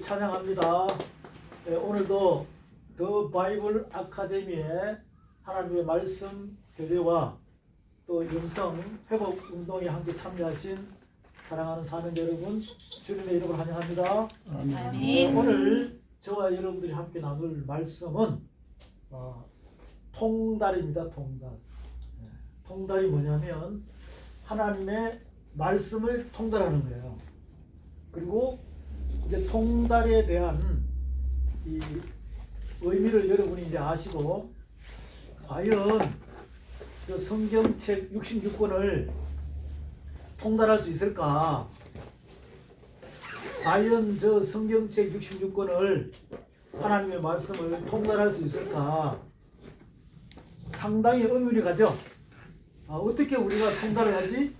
하나님을 찬양합니다. 오늘도 더 바이블 아카데미의 하나님의 말씀 교재와 또 영성 회복 운동에 함께 참여하신 사랑하는 사명자 여러분, 주님의 이름으로 환영합니다. 아멘. 오늘 저와 여러분들이 함께 나눌 말씀은 통달입니다. 통달. 통달이 뭐냐면 하나님의 말씀을 통달하는 거예요. 그리고 이제 통달에 대한 이 의미를 여러분이 이제 아시고, 과연 저 성경책 66권을 통달할 수 있을까? 과연 저 성경책 66권을 하나님의 말씀을 통달할 수 있을까? 상당히 의문이 가죠. 어떻게 우리가 통달을 하지?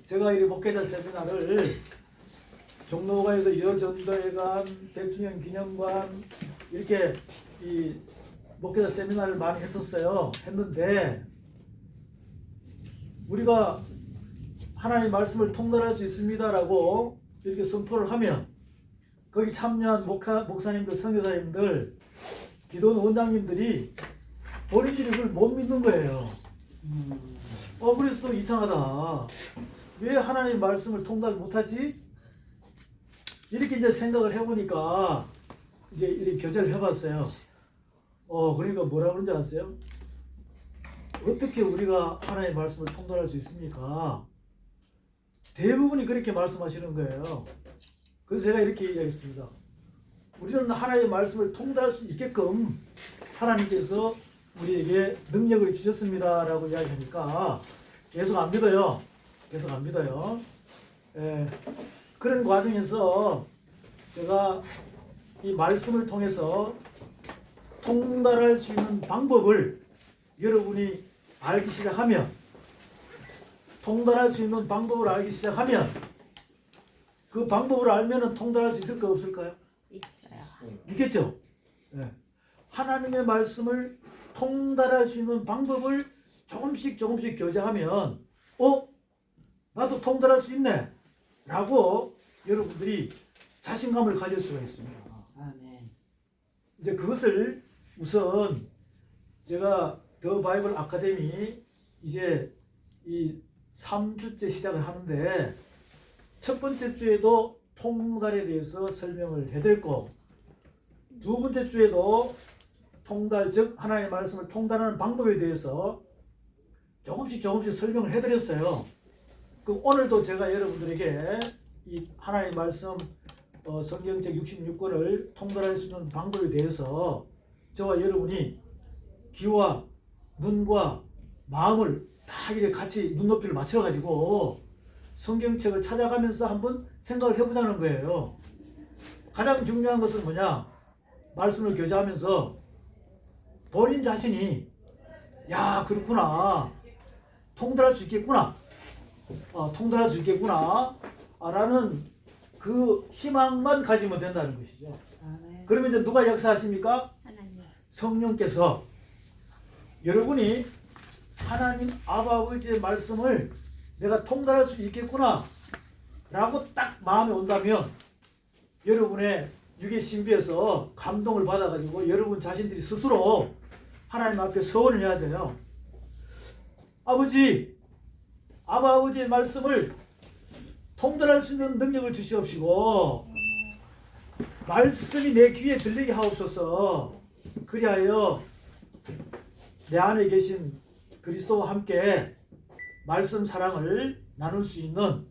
제가 이 목회자 세미나를 종로관에서 여전도회관, 백주년 기념관 이렇게 이 목회자 세미나를 많이 했는데, 우리가 하나님의 말씀을 통달할 수 있습니다라고 이렇게 선포를 하면 거기 참여한 목사님들, 선교사님들, 기도원 원장님들이 본인들이 그걸 못 믿는 거예요. 그래서 이상하다. 왜 하나님의 말씀을 통달 못하지? 이렇게 이제 생각을 해보니까 이제 이렇게 교제를 해봤어요. 그러니까 뭐라 그런지 아세요? 어떻게 우리가 하나님의 말씀을 통달할 수 있습니까? 대부분이 그렇게 말씀하시는 거예요. 그래서 제가 이렇게 얘기하겠습니다. 우리는 하나님의 말씀을 통달할 수 있게끔 하나님께서 우리에게 능력을 주셨습니다 라고 이야기하니까 계속 안 믿어요. 그런 과정에서 제가 이 말씀을 통해서 통달할 수 있는 방법을 여러분이 알기 시작하면, 그 방법을 알면 통달할 수 있을까 없을까요? 있어요. 있겠죠? 하나님의 말씀을 통달할 수 있는 방법을 조금씩 교제하면 나도 통달할 수 있네 라고 여러분들이 자신감을 가질 수가 있습니다. 아멘. 이제 그것을 우선 제가 더 바이블 아카데미 이제 이 3주째 시작을 하는데, 첫 번째 주에도 통달에 대해서 설명을 해드렸고, 두 번째 주에도 통달, 즉 하나님의 말씀을 통달하는 방법에 대해서 조금씩 설명을 해드렸어요. 그럼 오늘도 제가 여러분들에게 이 하나님의 말씀 성경책 66권을 통달할 수 있는 방법에 대해서 저와 여러분이 귀와 눈과 마음을 다 이렇게 같이 눈높이를 맞춰가지고 성경책을 찾아가면서 한번 생각을 해보자는 거예요. 가장 중요한 것은 뭐냐? 말씀을 교제하면서 본인 자신이 그렇구나, 통달할 수 있겠구나, 라는 그 희망만 가지면 된다는 것이죠. 아멘. 그러면 이제 누가 역사하십니까? 하나님. 성령께서 여러분이 하나님 아버지의 말씀을 내가 통달할 수 있겠구나 라고 딱 마음에 온다면, 여러분의 육의 신비에서 감동을 받아가지고 여러분 자신들이 스스로 하나님 앞에 서원을 해야 돼요. 아버지의 말씀을 통달할 수 있는 능력을 주시옵시고, 말씀이 내 귀에 들리게 하옵소서. 그리하여 내 안에 계신 그리스도와 함께 말씀 사랑을 나눌 수 있는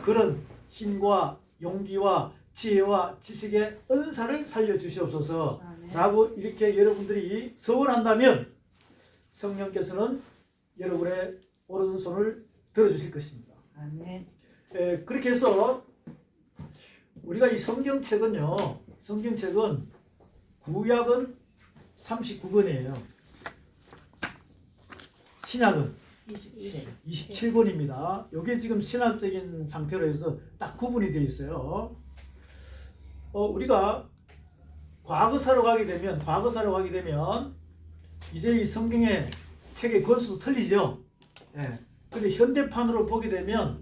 그런 힘과 용기와 지혜와 지식의 은사를 살려주시옵소서 라고 이렇게 여러분들이 서원한다면, 성령께서는 여러분의 오른손을 들어주실 것입니다. 아멘. 그렇게 해서 우리가 이 성경책은 구약은 39권이에요. 신약은 27권입니다. 이게 지금 신학적인 상태로 해서 딱 구분이 되어 있어요. 우리가 과거사로 가게 되면 이제 이 성경의 책의 권수도 틀리죠. 근데 현대판으로 보게 되면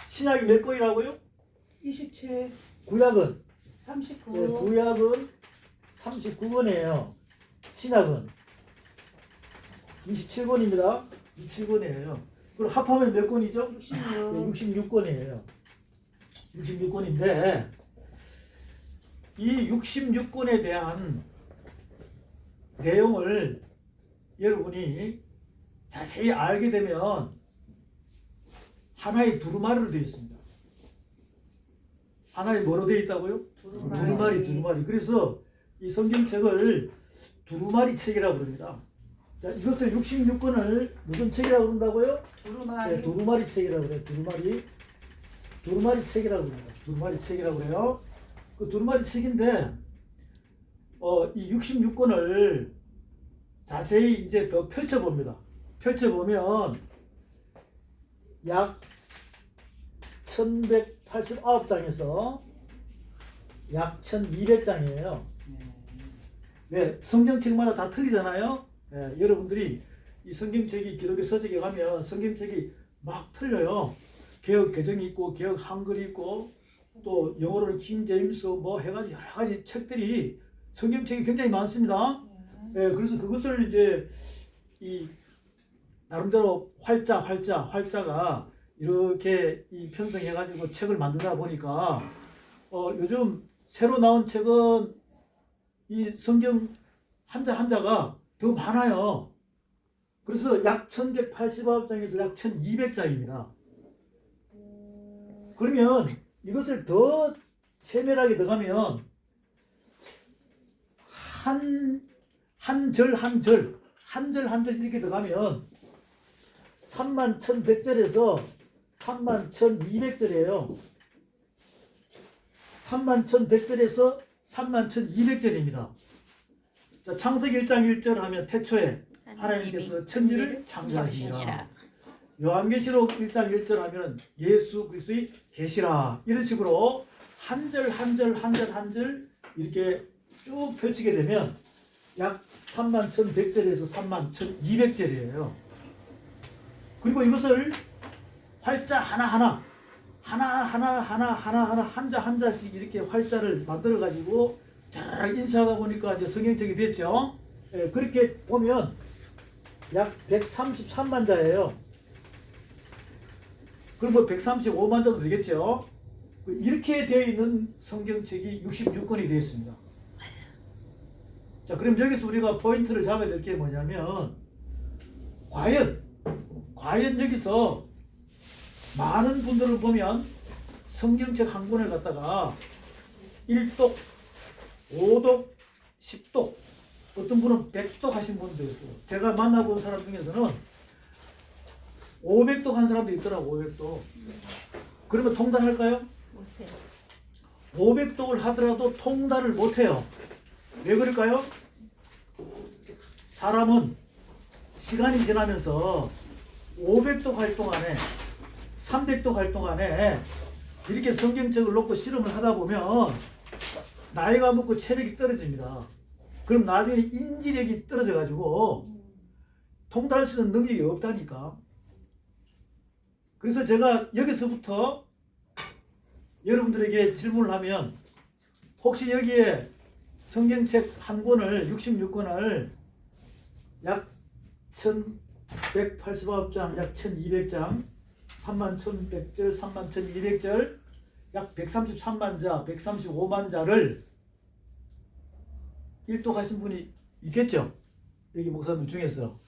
신약이 몇 권이라고요? 27, 구약은 39, 구약은 39권이에요. 신약은 27권입니다. 27권이에요. 그리고 합하면 몇 권이죠? 66, 66권이에요. 66권인데 이 66권에 대한 내용을 여러분이 자세히 알게 되면 하나의 두루마리로 되어 있습니다. 하나의 뭐로 되어 있다고요? 두루마리. 그래서 이 성경책을 두루마리 책이라고 부릅니다. 자, 이것을 66권을 무슨 책이라고 부른다고요? 두루마리, 네, 두루마리 책이라고 그래요. 두루마리 책이라고 그래요. 두루마리 책이라고 그래요. 그 두루마리 책인데 이 66권을 자세히 이제 더 펼쳐봅니다. 펼쳐보면 약 1189장에서 약 1200장이에요. 네, 성경책마다 다 틀리잖아요. 네, 여러분들이 이 성경책이 기독교 서적에 가면 성경책이 막 틀려요. 개혁 개정이 있고 개혁 한글이 있고 또 영어로는 킹 제임스 뭐 해가지고 여러 가지 책들이 성경책이 굉장히 많습니다. 네, 그래서 그것을 이제 이 나름대로 활자가 이렇게 이 편성해가지고 책을 만들다 보니까 요즘 새로 나온 책은 이 성경 한자가 더 많아요. 그래서 약 1189장에서 약 1200장입니다. 그러면 이것을 더 세밀하게 들어가면 한 절 이렇게 들어가면 31,100절에서 31,200절이에요. 31,100절에서 31,200절입니다. 자, 창세기 1장 1절 하면 태초에 하나님께서 천지를 창조하시니라. 요한계시록 1장 1절 하면 예수 그리스도의 계시라. 이런 식으로 한 절 이렇게 쭉 펼치게 되면 약 31,100절에서 31,200절이에요. 그리고 이것을 활자 하나하나 한자씩 이렇게 활자를 만들어 가지고 잘 인쇄하다 보니까 이제 성경책이 됐죠. 예, 그렇게 보면 약 133만 자예요. 그럼 뭐 135만 자도 되겠죠. 이렇게 되어 있는 성경책이 66권이 되어 있습니다. 자, 그럼 여기서 우리가 포인트를 잡아야 될 게 뭐냐면 과연 여기서 많은 분들을 보면 성경책 한 권을 갖다가 1독, 5독, 10독, 어떤 분은 100독 하신 분도 있고, 제가 만나본 사람 중에서는 500독 한 사람도 있더라고. 500독. 그러면 통달할까요? 못해요. 500독을 하더라도 통달을 못해요. 왜 그럴까요? 사람은 시간이 지나면서 500독 할 동안에 300독 할 동안에 이렇게 성경책을 놓고 실험을 하다 보면 나이가 먹고 체력이 떨어집니다. 그럼 나중에 인지력이 떨어져 가지고 통달할 수 있는 능력이 없다니까. 그래서 제가 여기서부터 여러분들에게 질문을 하면 혹시 여기에 성경책 한 권을 66권을 약 1189장, 약 1200장, 31,100절, 31,200절, 약 133만 자, 135만 자를 일독하신 분이 있겠죠? 여기 목사님 중에서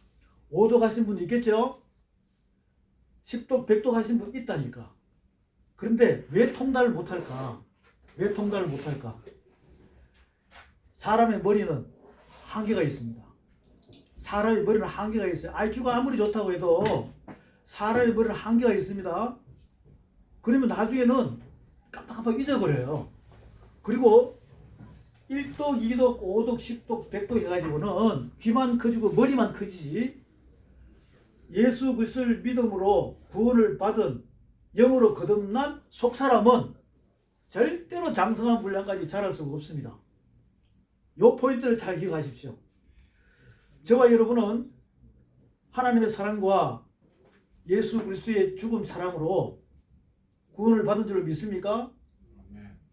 5독 하신 분이 있겠죠? 10독, 100독 하신 분 있다니까. 그런데 왜 통달을 못할까? 왜 통달을 못할까? 사람의 머리는 한계가 있습니다. 사람의 머리는 한계가 있어요. IQ가 아무리 좋다고 해도 사람의 머리는 한계가 있습니다. 그러면 나중에는 깜빡깜빡 잊어버려요. 그리고 1독, 2독, 5독, 10독, 100독 해가지고는 귀만 커지고 머리만 커지지 예수 그리스도를 믿음으로 구원을 받은 영으로 거듭난 속사람은 절대로 장성한 분량까지 자랄 수가 없습니다. 요 포인트를 잘 기억하십시오. 저와 여러분은 하나님의 사랑과 예수 그리스도의 죽음 사랑으로 구원을 받은 줄 믿습니까?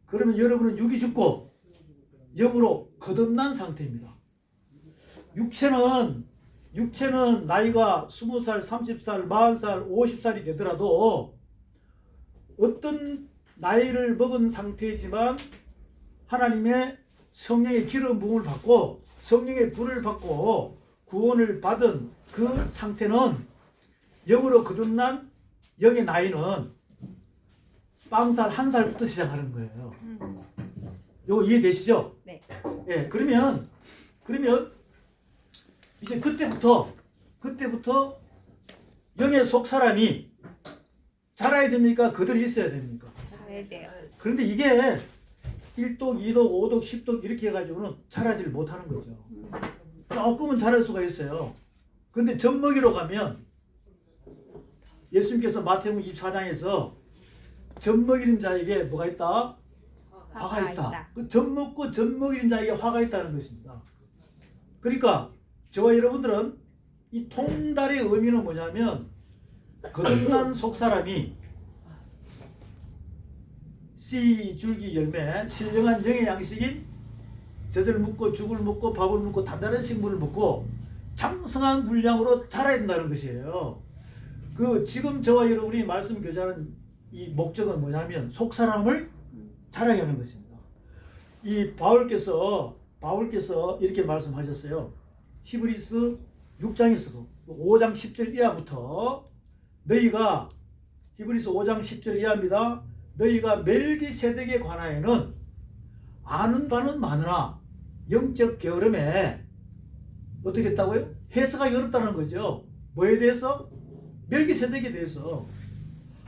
그러면 여러분은 육이 죽고 영으로 거듭난 상태입니다. 육체는 나이가 20살, 30살, 40살, 50살이 되더라도 어떤 나이를 먹은 상태이지만 하나님의 성령의 기름 부음을 받고 성령의 불을 받고 구원을 받은 그 상태는 영으로 거듭난 영의 나이는 빵살 1살부터 시작하는 거예요. 이거 이해되시죠? 네. 예, 그러면 이제 그때부터 영의 속 사람이 자라야 됩니까? 그들이 있어야 됩니까? 잘해야 돼요. 그런데 이게 1독, 2독, 5독, 10독 이렇게 해가지고는 자라지를 못하는 거죠. 조금은 자랄 수가 있어요. 근데 젖먹이로 가면 예수님께서 마태복음 24장에서 젖먹이는 자에게 뭐가 있다? 화가 있다. 그 젖먹고 젖먹이는 자에게 화가 있다는 것입니다. 그러니까 저와 여러분들은 이 통달의 의미는 뭐냐면 거듭난 속사람이 씨 줄기 열매 신령한 영의 양식인 젖을 먹고 죽을 먹고 밥을 먹고 단단한 식물을 먹고 장성한 분량으로 자라야 된다는 것이에요. 그 지금 저와 여러분이 말씀 교제하는 이 목적은 뭐냐면 속사람을 자라게 하는 것입니다. 이 바울께서 이렇게 말씀하셨어요. 히브리서 6장에서도 5장 10절 이하부터 너희가 히브리서 5장 10절 이하입니다. 너희가 멜기세덱에 관하여는 아는 바는 많으나 영적 게으름에 어떻게 했다고요? 해석하기 어렵다는 거죠. 뭐에 대해서? 멜기세덱에 대해서.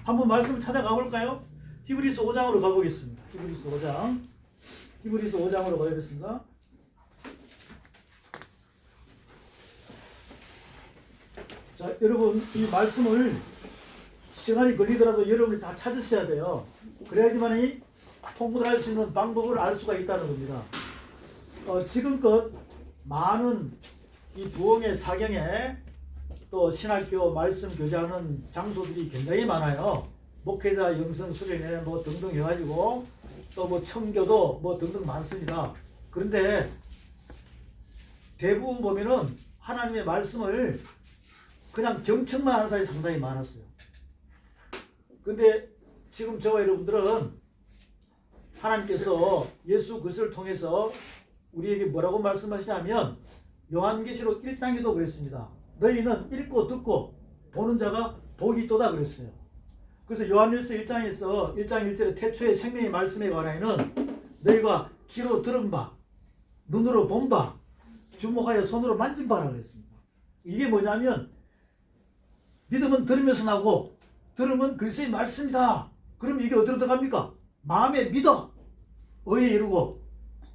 한번 말씀을 찾아가 볼까요? 히브리서 5장으로 가보겠습니다. 히브리서 5장으로 가보겠습니다. 자, 여러분 이 말씀을 시간이 걸리더라도 여러분이 다 찾으셔야 돼요. 그래야지만이 통분을 할 수 있는 방법을 알 수가 있다는 겁니다. 지금껏 많은 이 부흥의 사경에 또 신학교 말씀 교제하는 장소들이 굉장히 많아요. 목회자 영성 수련회 뭐 등등 해가지고 또 뭐 청교도 뭐 등등 많습니다. 그런데 대부분 보면은 하나님의 말씀을 그냥 경청만 하는 사람이 상당히 많았어요. 근데 지금 저와 여러분들은 하나님께서 예수 그리스도를 통해서 우리에게 뭐라고 말씀하시냐면 요한계시록 1장에도 그랬습니다. 너희는 읽고 듣고 보는 자가 복이 있도다 그랬어요. 그래서 요한일서 1장에서 1장 1절에 태초에 생명의 말씀에 관하여는 너희가 귀로 들은 바 눈으로 본 바 주목하여 손으로 만진 바라고 했습니다. 이게 뭐냐면 믿음은 들으면서 나고 들으면 그리스도의 말씀이다. 그럼 이게 어디로 들어갑니까? 마음에 믿어 의에 이르고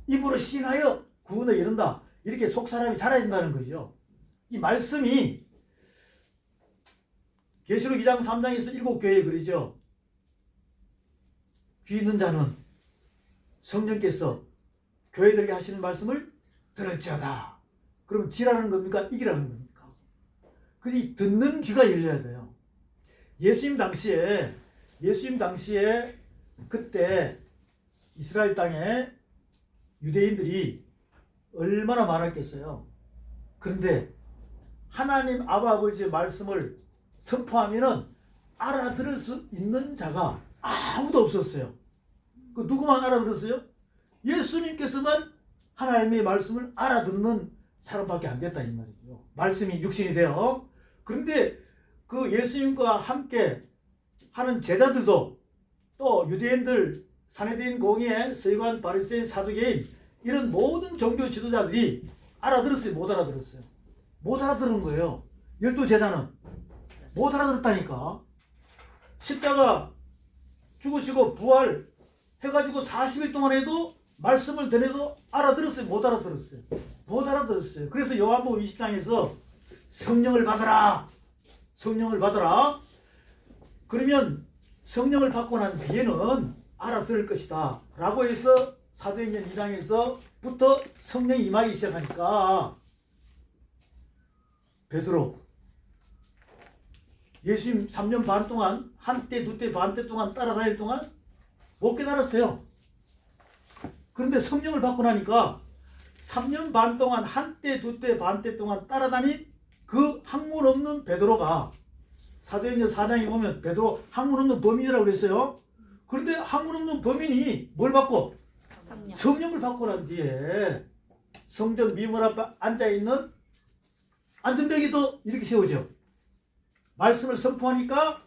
입으로 시인하여 구원에 이른다. 이렇게 속사람이 자라야 된다는 거죠. 이 말씀이 계시록 2장 3장에서 7교회에 그러죠. 귀 있는 자는 성령께서 교회들에게 하시는 말씀을 들을지어다. 그럼 지라는 겁니까? 이기라는 겁니까? 그 듣는 귀가 열려야 돼요. 예수님 당시에 그때 이스라엘 땅에 유대인들이 얼마나 많았겠어요. 그런데 하나님 아버지의 말씀을 선포하면은 알아들을 수 있는 자가 아무도 없었어요. 그 누구만 알아들었어요? 예수님께서만 하나님의 말씀을 알아듣는 사람밖에 안 됐다 이 말이죠. 말씀이 육신이 되어. 그런데 그 예수님과 함께 하는 제자들도 또 유대인들 사내들인 공예 서기관 바리새인 사두개인 이런 모든 종교 지도자들이 알아들었어요? 못 알아들었어요? 못 알아들은 거예요. 12제자는 못 알아들었다니까. 십자가 죽으시고 부활 해가지고 40일 동안 해도 말씀을 전해도 알아들었어요? 못 알아들었어요? 못 알아들었어요. 그래서 요한복음 20장에서 성령을 받아라. 성령을 받아라. 그러면 성령을 받고 난 뒤에는 알아들을 것이다. 라고 해서 사도행전 2장에서부터 성령이 임하기 시작하니까 베드로 예수님 3년 반 동안 한때 두때 반때 동안 따라다닐 동안 못 깨달았어요. 그런데 성령을 받고 나니까 3년 반 동안 한때 두때 반때 동안 따라다닌 그 학문 없는 베드로가 사도행전 4장에 보면 베드로 학문 없는 범인이라고 그랬어요. 그런데 학문 없는 범인이 뭘 받고? 성령을 받고 난 뒤에 성전 미문 앞에 앉아있는 안전병이도 이렇게 세우죠. 말씀을 선포하니까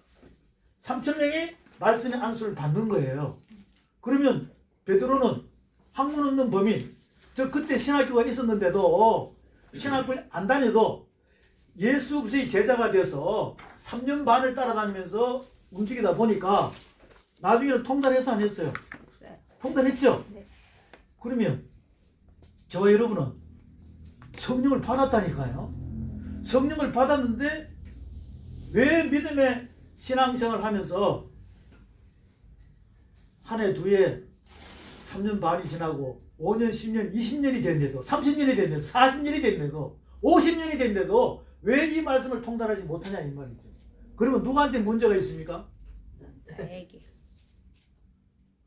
3,000명이 말씀의 안수를 받는 거예요. 그러면 베드로는 학문 없는 범인, 저 그때 신학교가 있었는데도 신학교를 안 다녀도 예수 그리스도의 제자가 돼서 3년 반을 따라다니면서 움직이다 보니까 나중에는 통달해서 안 했어요. 통달했죠? 네. 그러면 저와 여러분은 성령을 받았다니까요. 성령을 받았는데 왜 믿음의 신앙생활을 하면서 한 해, 두 해, 3년 반이 지나고 5년, 10년, 20년이 됐는데도 30년이 됐는데도 40년이 됐는데도 50년이 됐는데도 왜 이 말씀을 통달하지 못하냐 이 말이죠. 그러면 누구한테 문제가 있습니까? 나에게.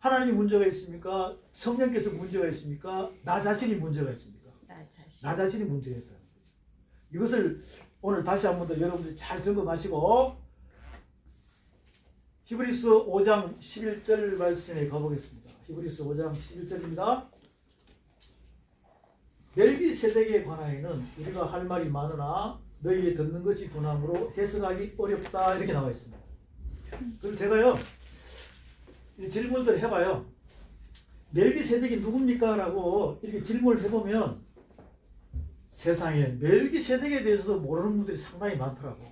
하나님이 문제가 있습니까? 성령께서 문제가 있습니까? 나 자신이 문제가 있습니까? 나 자신이 문제가 있다. 이것을 오늘 다시 한 번 더 여러분들이 잘 점검하시고 히브리서 5장 11절 말씀에 가보겠습니다. 히브리서 5장 11절입니다. 멜기세덱에 관하여는 우리가 할 말이 많으나 너희의 듣는 것이 둔함으로 해석하기 어렵다 이렇게 나와 있습니다. 그래서 제가요 이 질문들 해봐요. 멜기세덱이 누굽니까? 라고 이렇게 질문을 해보면 세상에 멜기세덱에 대해서도 모르는 분들이 상당히 많더라고.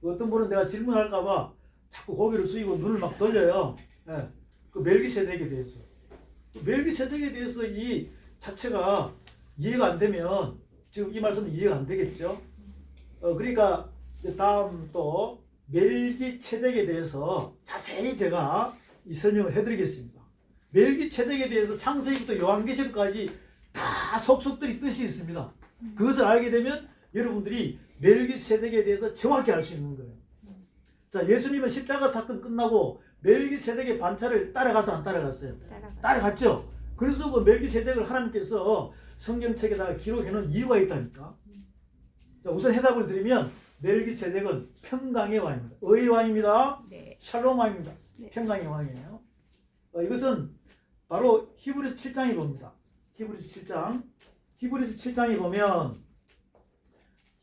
어떤 분은 내가 질문할까봐 자꾸 고개를 숙이고 눈을 막 돌려요. 예. 그 멜기세덱에 대해서. 멜기세덱에 대해서 이 자체가 이해가 안 되면 지금 이 말씀은 이해가 안 되겠죠. 그러니까 이제 다음 또 멜기세덱에 대해서 자세히 제가 이 설명을 해드리겠습니다. 멜기세덱에 대해서 창세기부터 요한계시록까지 다 속속들이 뜻이 있습니다. 그것을 알게 되면 여러분들이 멜기세덱에 대해서 정확히 알 수 있는 거예요. 자, 예수님은 십자가 사건 끝나고 멜기세덱의 반차를 따라가서 안 따라갔어요? 따라갔죠. 그래서 그 멜기세덱을 하나님께서 성경책에다가 기록해 놓은 이유가 있다니까. 자, 우선 해답을 드리면 멜기세덱은 평강의 왕입니다. 의의 왕입니다. 네. 샬롬 왕입니다. 네. 평강의 왕이에요. 이것은 바로 히브리서 7장에 봅니다. 히브리서 7장. 히브리서 7장에 보면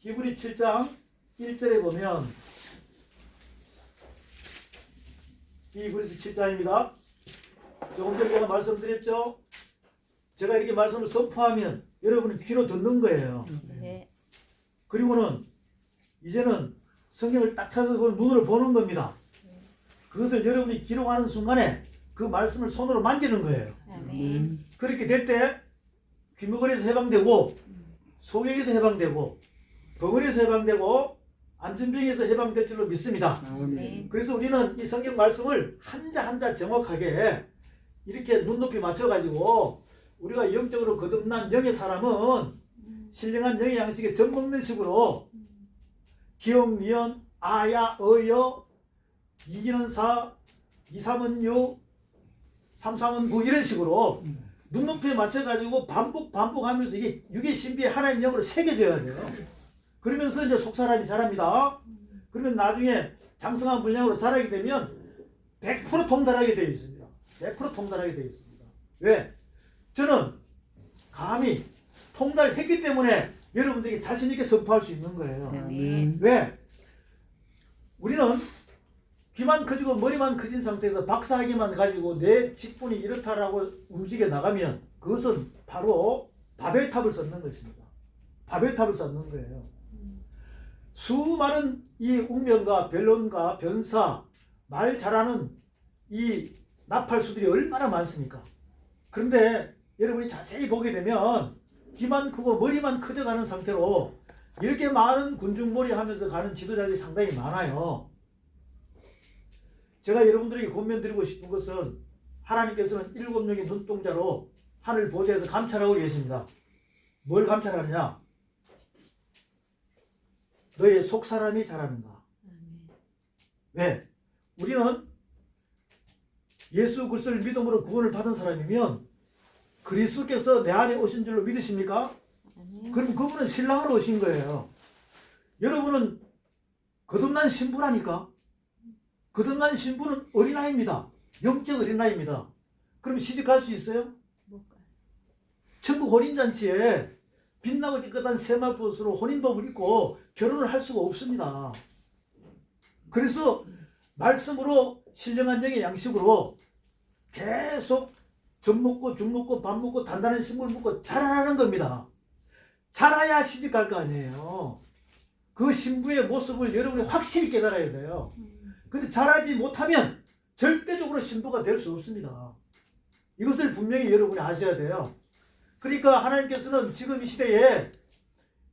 히브리 7장 1절에 보면 히브리서 7장입니다. 조금 전에 제가 말씀드렸죠. 제가 이렇게 말씀을 선포하면 여러분은 귀로 듣는 거예요. 네. 그리고는 이제는 성경을 딱 찾아서 눈으로 보는 겁니다. 그것을 여러분이 기록하는 순간에 그 말씀을 손으로 만지는 거예요. 아멘. 그렇게 될 때 귀머거리에서 해방되고 소경에서 해방되고 벙어리에서 해방되고 안전병에서 해방될 줄로 믿습니다. 네. 그래서 우리는 이 성경 말씀을 한자 한자 정확하게 이렇게 눈높이 맞춰가지고 우리가 영적으로 거듭난 영의 사람은 신령한 영의 양식에 젖 먹는 식으로 기억, 미연, 아야, 어여, 이기는 사, 이삼은 육, 삼삼은 구 이런 식으로 눈높이에 맞춰가지고 반복하면서 이게 육의 신비에 하나님 영으로 새겨져야 돼요. 그러면서 이제 속사람이 자랍니다. 그러면 나중에 장성한 분량으로 자라게 되면 100% 통달하게 되어 있습니다. 100% 통달하게 되어 있습니다. 왜? 저는 감히 통달했기 때문에 여러분들에게 자신 있게 선포할 수 있는 거예요. 아멘. 왜? 우리는 귀만 커지고 머리만 커진 상태에서 박사학위만 가지고 내 직분이 이렇다라고 움직여 나가면 그것은 바로 바벨탑을 쌓는 것입니다. 바벨탑을 쌓는 거예요. 수많은 이 웅변가, 변론가, 변사, 말 잘하는 이 나팔수들이 얼마나 많습니까? 그런데 여러분이 자세히 보게 되면 귀만 크고 머리만 커져가는 상태로 이렇게 많은 군중몰이 하면서 가는 지도자들이 상당히 많아요. 제가 여러분들에게 권면드리고 싶은 것은 하나님께서는 7명의 눈동자로 하늘 보좌에서 감찰하고 계십니다. 뭘 감찰하느냐? 너의 속사람이 자라는가? 왜? 우리는 예수 그리스도를 믿음으로 구원을 받은 사람이면 그리스도께서 내 안에 오신 줄로 믿으십니까? 아니요. 그럼 그분은 신랑으로 오신 거예요. 여러분은 거듭난 신부라니까. 거듭난 신부는 어린아이입니다. 영적 어린아이입니다. 그럼 시집갈 수 있어요? 못 가요. 천국 혼인잔치에 빛나고 깨끗한 세마포스로 혼인법을 입고 결혼을 할 수가 없습니다. 그래서 말씀으로 신령한 영의 양식으로 계속 젖 먹고 죽 먹고 밥 먹고 단단한 식물 먹고 자라나는 겁니다. 자라야 시집갈 거 아니에요. 그 신부의 모습을 여러분이 확실히 깨달아야 돼요. 근데 자라지 못하면 절대적으로 신부가 될 수 없습니다. 이것을 분명히 여러분이 아셔야 돼요. 그러니까 하나님께서는 지금 이 시대에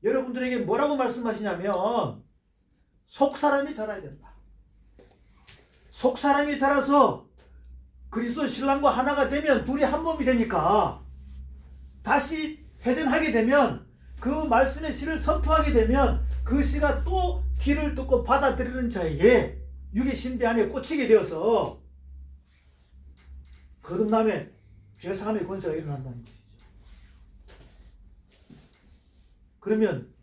여러분들에게 뭐라고 말씀하시냐면 속사람이 자라야 된다. 속사람이 자라서 그리스도 신랑과 하나가 되면 둘이 한 몸이 되니까 다시 회전하게 되면 그 말씀의 씨를 선포하게 되면 그 씨가 또 귀를 뚫고 받아들이는 자에게 육의 신비 안에 꽂히게 되어서 거듭남의 죄사함의 권세가 일어난다는 것이죠. 그러면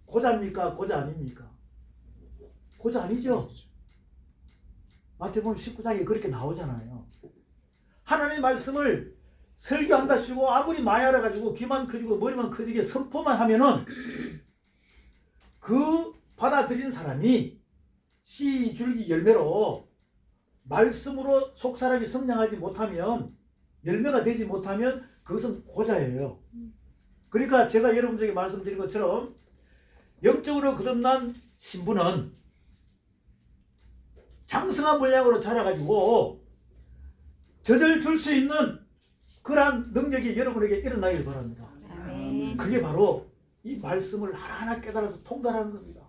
고자입니까? 고자 아닙니까? 고자 아니죠. 마태복음 19장에 그렇게 나오잖아요. 하나님의 말씀을 설교한다시고 아무리 많이 알아가지고 귀만 커지고 머리만 커지게 선포만 하면은 그 받아들인 사람이 씨 줄기 열매로 말씀으로 속사람이 성장하지 못하면 열매가 되지 못하면 그것은 고자예요. 그러니까 제가 여러분들에게 말씀드린 것처럼 영적으로 거듭난 신부는 장성한 물량으로 자라가지고 젖을 줄 수 있는 그러한 능력이 여러분에게 일어나길 바랍니다. 아멘. 그게 바로 이 말씀을 하나하나 깨달아서 통달하는 겁니다.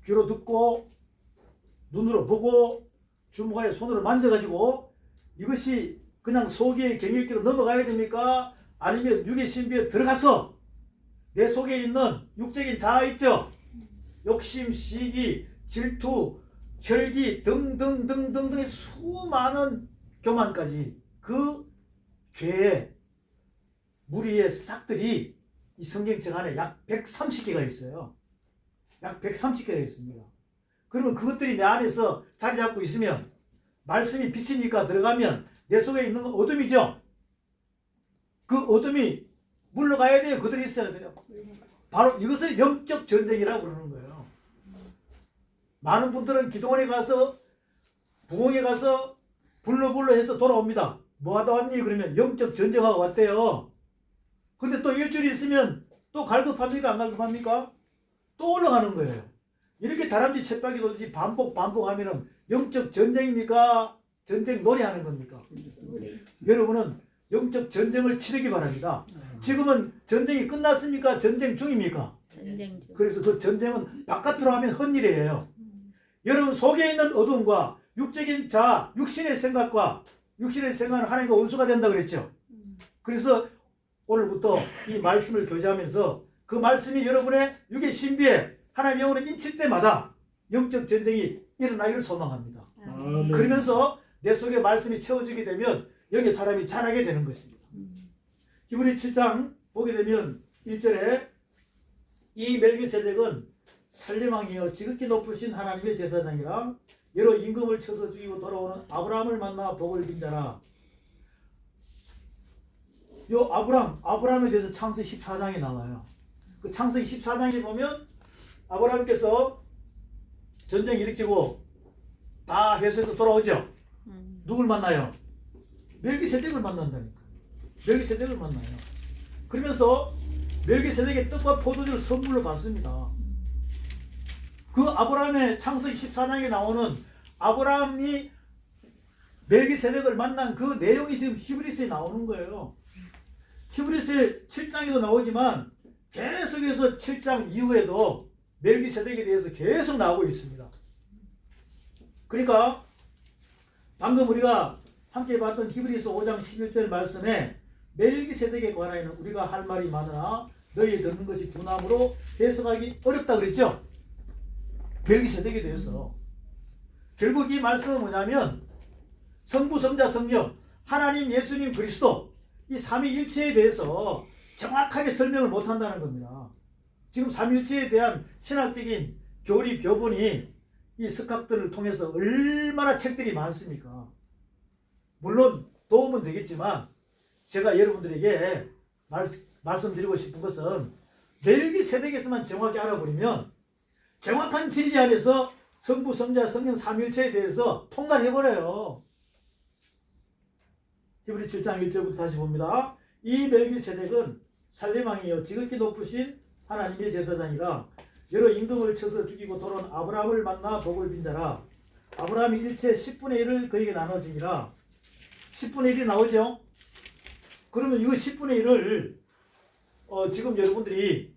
귀로 듣고 눈으로 보고 주먹에 손으로 만져가지고 이것이 그냥 속의 경일기로 넘어가야 됩니까? 아니면 육의 신비에 들어가서 내 속에 있는 육적인 자아 있죠? 욕심, 시기, 질투, 혈기 등등등등등의 수많은 교만까지 그 죄의 무리의 싹들이 이 성경책 안에 약 130개가 있어요. 약 130개가 있습니다. 그러면 그것들이 내 안에서 자리 잡고 있으면 말씀이 빛이니까 들어가면 내 속에 있는 건 어둠이죠. 그 어둠이 물러가야 돼요. 그들이 있어야 돼요. 바로 이것을 영적 전쟁이라고 그러는 거예요. 많은 분들은 기도원에 가서 부흥에 가서 불러불러 해서 돌아옵니다. 뭐 하다 왔니? 그러면 영적 전쟁하고 왔대요. 근데 또 일주일 있으면 또 갈급합니까? 안 갈급합니까? 또 올라가는 거예요. 이렇게 다람쥐 쳇바퀴 돌듯이 반복하면은 영적 전쟁입니까? 전쟁 놀이하는 겁니까? 여러분은 영적 전쟁을 치르기 바랍니다. 지금은 전쟁이 끝났습니까? 전쟁 중입니까? 전쟁 중. 그래서 그 전쟁은 바깥으로 하면 헛일이에요. 여러분 속에 있는 어둠과 육적인 자아, 육신의 생각과 육신의 생각은 하나님과 원수가 된다 그랬죠. 그래서 오늘부터 이 말씀을 교제하면서 그 말씀이 여러분의 육의 신비에 하나님의 영으로 인칠 때마다 영적 전쟁이 일어나기를 소망합니다. 아멘. 그러면서 내 속에 말씀이 채워지게 되면 여기 사람이 자라게 되는 것입니다. 히브리 7장 보게 되면 1절에 이 멜기세덱은 살림왕이여 지극히 높으신 하나님의 제사장이라 여러 임금을 쳐서 죽이고 돌아오는 아브라함을 만나 복을 빈 자라. 요 아브라함에 대해서 창세기 14장에 나와요. 그 창세기 14장에 보면 아브라함께서 전쟁 일으키고 다 회수해서 돌아오죠. 누굴 만나요? 멜기세덱을 만난다니까. 멜기세덱을 만나요. 그러면서 멜기세덱의 떡과 포도주를 선물로 받습니다. 그 아브라함의 창세기 14장에 나오는 아브라함이 멜기세덱을 만난 그 내용이 지금 히브리서에 나오는 거예요. 히브리서에 7장에도 나오지만 계속해서 7장 이후에도 멜기세덱에 대해서 계속 나오고 있습니다. 그러니까 방금 우리가 함께 봤던 히브리서 5장 11절 말씀에 멜기세덱에 관하여는 우리가 할 말이 많으나 너희 듣는 것이 두나무로 해석하기 어렵다 그랬죠. 멜기세덱에 대해서 결국 이 말씀은 뭐냐면 성부 성자 성령 하나님 예수님 그리스도 이 삼위일체에 대해서 정확하게 설명을 못한다는 겁니다. 지금 삼위일체에 대한 신학적인 교리 교본이 이 석학들을 통해서 얼마나 책들이 많습니까? 물론 도움은 되겠지만 제가 여러분들에게 말씀드리고 싶은 것은 멜기세덱에서만 정확히 알아버리면 정확한 진리 안에서 성부, 성자, 성령 삼위일체에 대해서 통달해버려요. 히브리 7장 1절부터 다시 봅니다. 이 멜기세덱은 살렘왕이요 지극히 높으신 하나님의 제사장이라 여러 임금을 쳐서 죽이고 돌아온 아브라함을 만나 복을 빈 자라. 아브라함이 일체 10분의 1을 그에게 나눠주니라. 10분의 1이 나오죠. 그러면 이거 10분의 1을 지금 여러분들이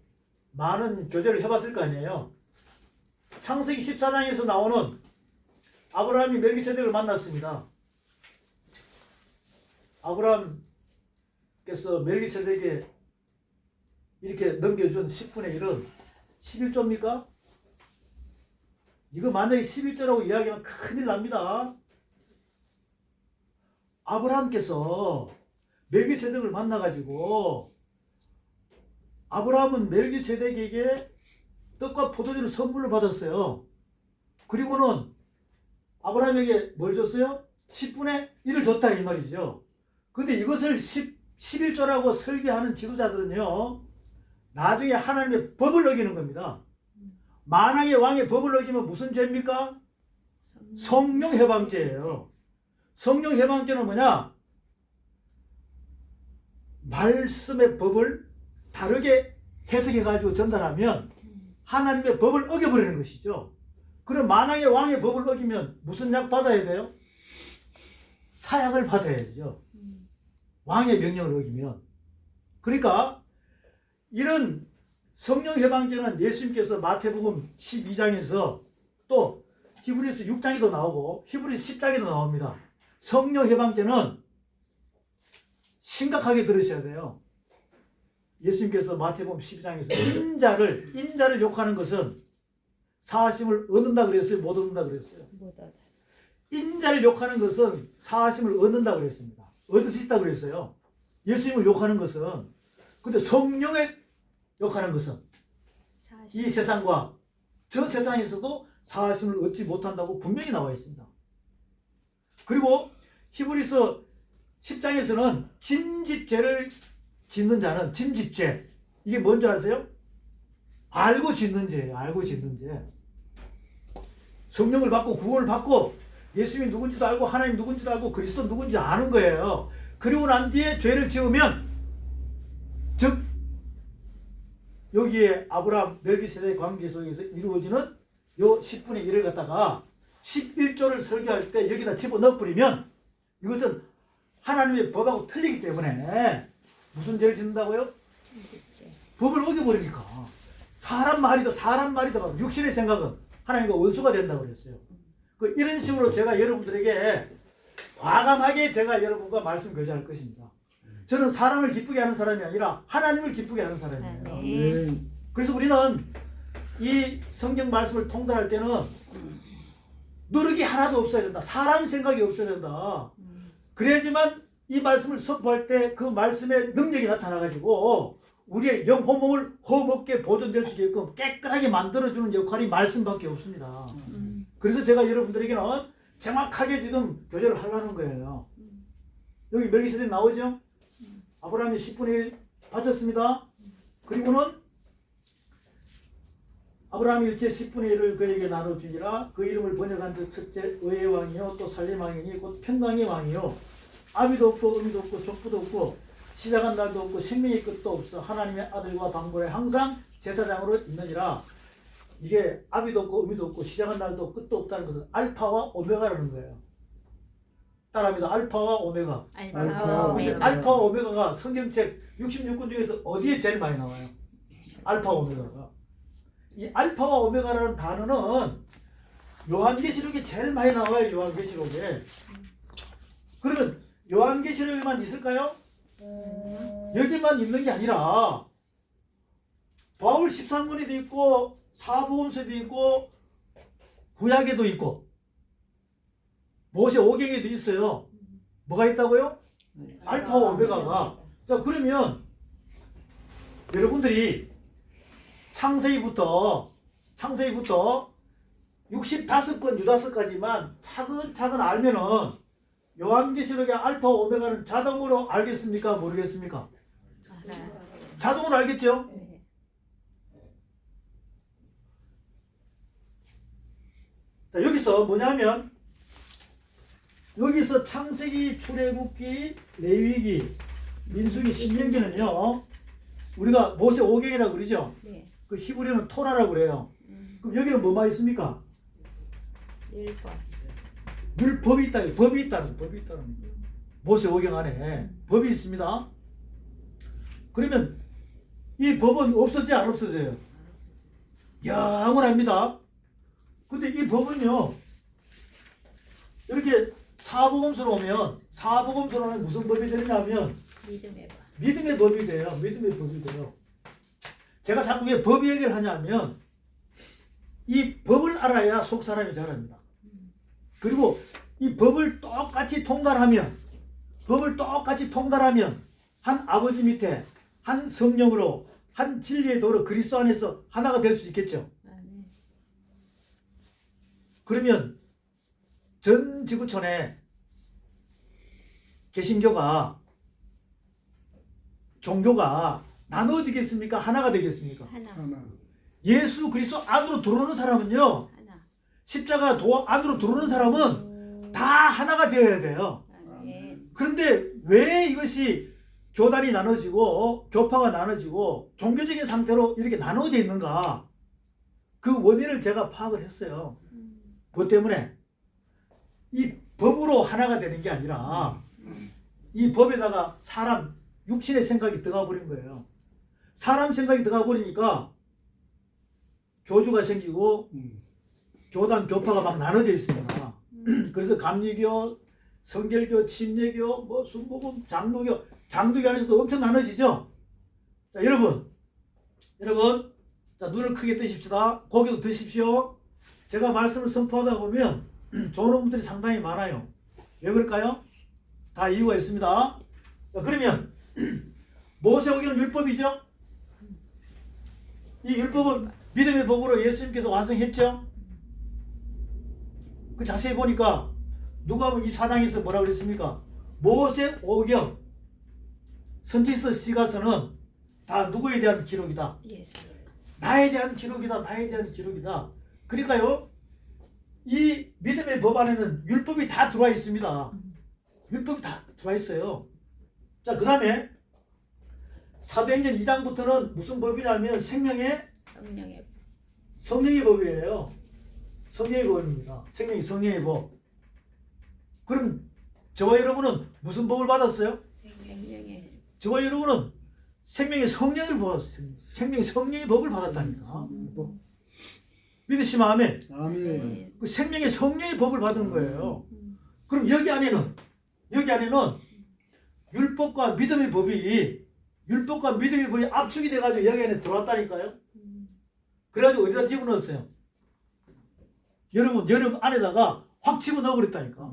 많은 교제를 해봤을 거 아니에요. 창세기 14장에서 나오는 아브라함이 멜기세덱을 만났습니다. 아브라함께서 멜기세덱에 이렇게 넘겨준 10분의 1은 11조입니까? 이거 만약에 11조라고 이야기하면 큰일 납니다. 아브라함께서 멜기세덱을 만나가지고 아브라함은 멜기세덱에게 떡과 포도주를 선물로 받았어요. 그리고는 아브라함에게 뭘 줬어요? 10분의 1을 줬다 이 말이죠. 근데 이것을 11조라고 설계하는 지도자들은요, 나중에 하나님의 법을 어기는 겁니다. 만왕의 왕의 법을 어기면 무슨 죄입니까? 성령 해방죄예요. 성령 해방죄는 뭐냐? 말씀의 법을 다르게 해석해가지고 전달하면 하나님의 법을 어겨버리는 것이죠. 그럼 만왕의 왕의 법을 어기면 무슨 약 받아야 돼요? 사약을 받아야죠. 왕의 명령을 어기면. 그러니까 이런 성령 해방죄는 예수님께서 마태복음 12장에서 또 히브리서 6장에도 나오고 히브리서 10장에도 나옵니다. 성령 해방죄는 심각하게 들으셔야 돼요. 예수님께서 마태복음 12장에서 인자를 욕하는 것은 사하심을 얻는다 그랬어요? 못 얻는다 그랬어요? 못 얻어. 인자를 욕하는 것은 사하심을 얻는다 그랬습니다. 얻을 수 있다 그랬어요. 예수님을 욕하는 것은. 근데 성령을 욕하는 것은 이 세상과 저 세상에서도 사하심을 얻지 못한다고 분명히 나와 있습니다. 그리고 히브리서 10장에서는 짐짓죄를 짓는 자는 짐짓죄, 이게 뭔지 아세요? 알고 짓는 죄예요. 알고 짓는 죄. 성령을 받고 구원을 받고 예수님이 누군지도 알고 하나님 누군지도 알고 그리스도 누군지 아는 거예요. 그리고 난 뒤에 죄를 지으면, 즉 여기에 아브라함 멜기세덱 관계 속에서 이루어지는 요 10분의 1을 갖다가 11조를 설계할 때 여기다 집어넣어 버리면 이것은 하나님의 법하고 틀리기 때문에 무슨 죄를 짓는다고요? 법을 어겨버리니까. 사람 말이다 육신의 생각은 하나님과 원수가 된다고 그랬어요. 이런 식으로 제가 여러분들에게 과감하게 제가 여러분과 말씀 교제할 것입니다. 저는 사람을 기쁘게 하는 사람이 아니라 하나님을 기쁘게 하는 사람이에요. 네. 그래서 우리는 이 성경 말씀을 통달할 때는 노력이 하나도 없어야 된다. 사람 생각이 없어야 된다. 그래야지만 이 말씀을 선포할 때 그 말씀의 능력이 나타나가지고 우리의 영혼 몸을 험없게 보존될 수 있게끔 깨끗하게 만들어주는 역할이 말씀밖에 없습니다. 그래서 제가 여러분들에게는 정확하게 지금 교제를 하려는 거예요. 여기 멜기세덱 나오죠? 아브라함이 10분의 1 바쳤습니다. 그리고는 아브라함이 일체 10분의 1을 그에게 나눠주니라. 그 이름을 번역한 즉 첫째 의의 왕이요 또 살렘 왕이니 곧 평강의 왕이요 아비도 없고 음이도 없고 족부도 없고 시작한 날도 없고 생명의 끝도 없어 하나님의 아들과 방불에 항상 제사장으로 있느니라. 이게 아비도 없고 음이도 없고 시작한 날도 끝도 없다는 것은 알파와 오메가라는 거예요. 따라합니다. 알파와 오메가. 알파와 오메가가 성경책 66권 중에서 어디에 제일 많이 나와요? 알파와 오메가가. 이 알파와 오메가라는 단어는 요한계시록에 제일 많이 나와요. 요한계시록에. 그러면 요한계시록에만 있을까요? 여기만 있는 게 아니라 바울 13권에도 있고 사복음서에도 있고 구약에도 있고 모세 오경에도 있어요. 뭐가 있다고요? 알파 오메가가. 자, 그러면 여러분들이 창세기부터 65권 유다서까지만 차근차근 알면은 요한계시록의 알파 오메가는 자동으로 알겠습니까? 모르겠습니까? 알아요. 자동으로 알겠죠? 네. 자, 여기서 뭐냐면 여기서 창세기, 출애굽기, 레위기, 민수기, 신명기는요 우리가 모세 오경이라고 그러죠. 네. 그 히브리어는 토라라고 그래요. 그럼 여기는 뭐만 있습니까? 1번. 율법이 있다. 법이 있다는 모세 오경 안에 법이 있습니다. 그러면 이 법은 없어져요, 안 없어져요? 영원합니다. 근데 이 법은요 이렇게 사복음서로 무슨 법이 되냐면 믿음의 법. 믿음의 법이 돼요. 믿음의 법이 돼요. 제가 자꾸 왜 법 얘기를 하냐면 이 법을 알아야 속 사람이 자랍니다. 그리고 이 법을 똑같이 통달하면 한 아버지 밑에 한 성령으로 한 진리의 도로 그리스도 안에서 하나가 될 수 있겠죠. 아멘. 그러면 전 지구촌에 개신교가 종교가 나눠지겠습니까? 하나가 되겠습니까? 하나. 예수 그리스도 안으로 들어오는 사람은요 하나. 십자가 안으로 들어오는 사람은 다 하나가 되어야 돼요. 아멘. 그런데 왜 이것이 교단이 나눠지고 교파가 나눠지고 종교적인 상태로 이렇게 나눠져 있는가? 그 원인을 제가 파악을 했어요. 뭐 때문에? 이 법으로 하나가 되는 게 아니라 이 법에다가 사람 육신의 생각이 들어가 버린 거예요. 사람 생각이 들어가 버리니까 교주가 생기고 교단 교파가 막 나눠져 있습니다. 그래서 감리교, 성결교, 침례교, 뭐 순복음, 장로교 안에서도 엄청 나눠지죠. 자, 여러분, 자, 눈을 크게 뜨십시다. 고개도 드십시오. 제가 말씀을 선포하다 보면 좋은 분들이 상당히 많아요. 왜 그럴까요? 다 이유가 있습니다. 자, 그러면 모세오경은 율법이죠. 이 율법은 믿음의 법으로 예수님께서 완성했죠. 그 자세히 보니까 누가복음 24장에서 뭐라고 그랬습니까? 모세오경, 선지서, 시가서는 다 누구에 대한 기록이다? 예수. 나에 대한 기록이다. 그러니까요, 이 믿음의 법 안에는 율법이 다 들어와 있습니다. 율법이 다 들어와 있어요. 자, 그 다음에 사도행전 2장부터는 무슨 법이냐면 생명의 성령의 성령의 법이에요. 성령의 법입니다. 성령의 법. 그럼 저와 여러분은 무슨 법을 받았어요? 생명의 저와 여러분은 생명의 성령을 받았어요. 생명의 성령의 법을 받았다니까. 믿으시면 아멘. 아멘. 그 생명의 성령의 법을 받은 거예요. 그럼 여기 안에는 율법과 믿음의 법이 압축이 돼가지고 여기 안에 들어왔다니까요. 그래가지고 어디다 집어넣었어요? 여러분 안에다가 확 집어넣어버렸다니까.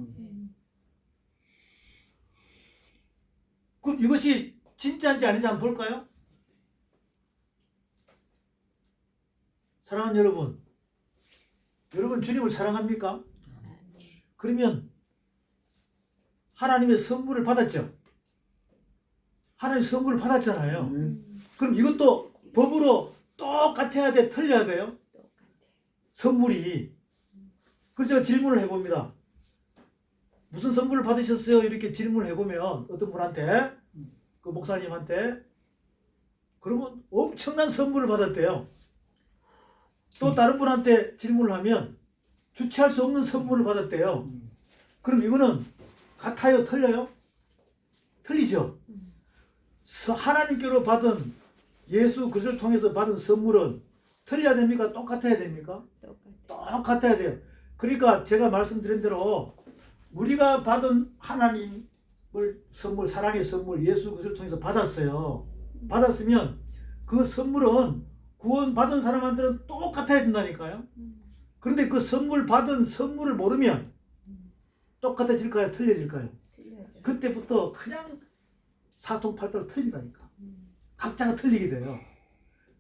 그럼 이것이 진짜인지 아닌지 한번 볼까요? 사랑하는 여러분 주님을 사랑합니까? 그러면 하나님의 선물을 받았죠. 하나님의 선물을 받았잖아요. 그럼 이것도 법으로 똑같아야 돼? 틀려야 돼요? 똑같아. 선물이. 그래서 제가 질문을 해봅니다. 무슨 선물을 받으셨어요? 이렇게 질문을 해보면 어떤 분한테, 그 목사님한테, 그러면 엄청난 선물을 받았대요. 또 다른 분한테 질문을 하면 주체할 수 없는 선물을 받았대요. 그럼 이거는 같아요? 틀려요? 틀리죠. 하나님께로 받은 예수 그리스도를 통해서 받은 선물은 틀려야 됩니까? 똑같아야 됩니까? 똑같아야 돼요. 그러니까 제가 말씀드린 대로 우리가 받은 하나님을 선물, 사랑의 선물, 예수 그리스도를 통해서 받았어요. 받았으면 그 선물은 구원받은 사람한테는 똑같아야 된다니까요. 그런데 그 받은 선물을 모르면 똑같아질까요? 틀려질까요? 틀려져. 그때부터 그냥 사통팔도로 틀린다니까. 각자가 틀리게 돼요.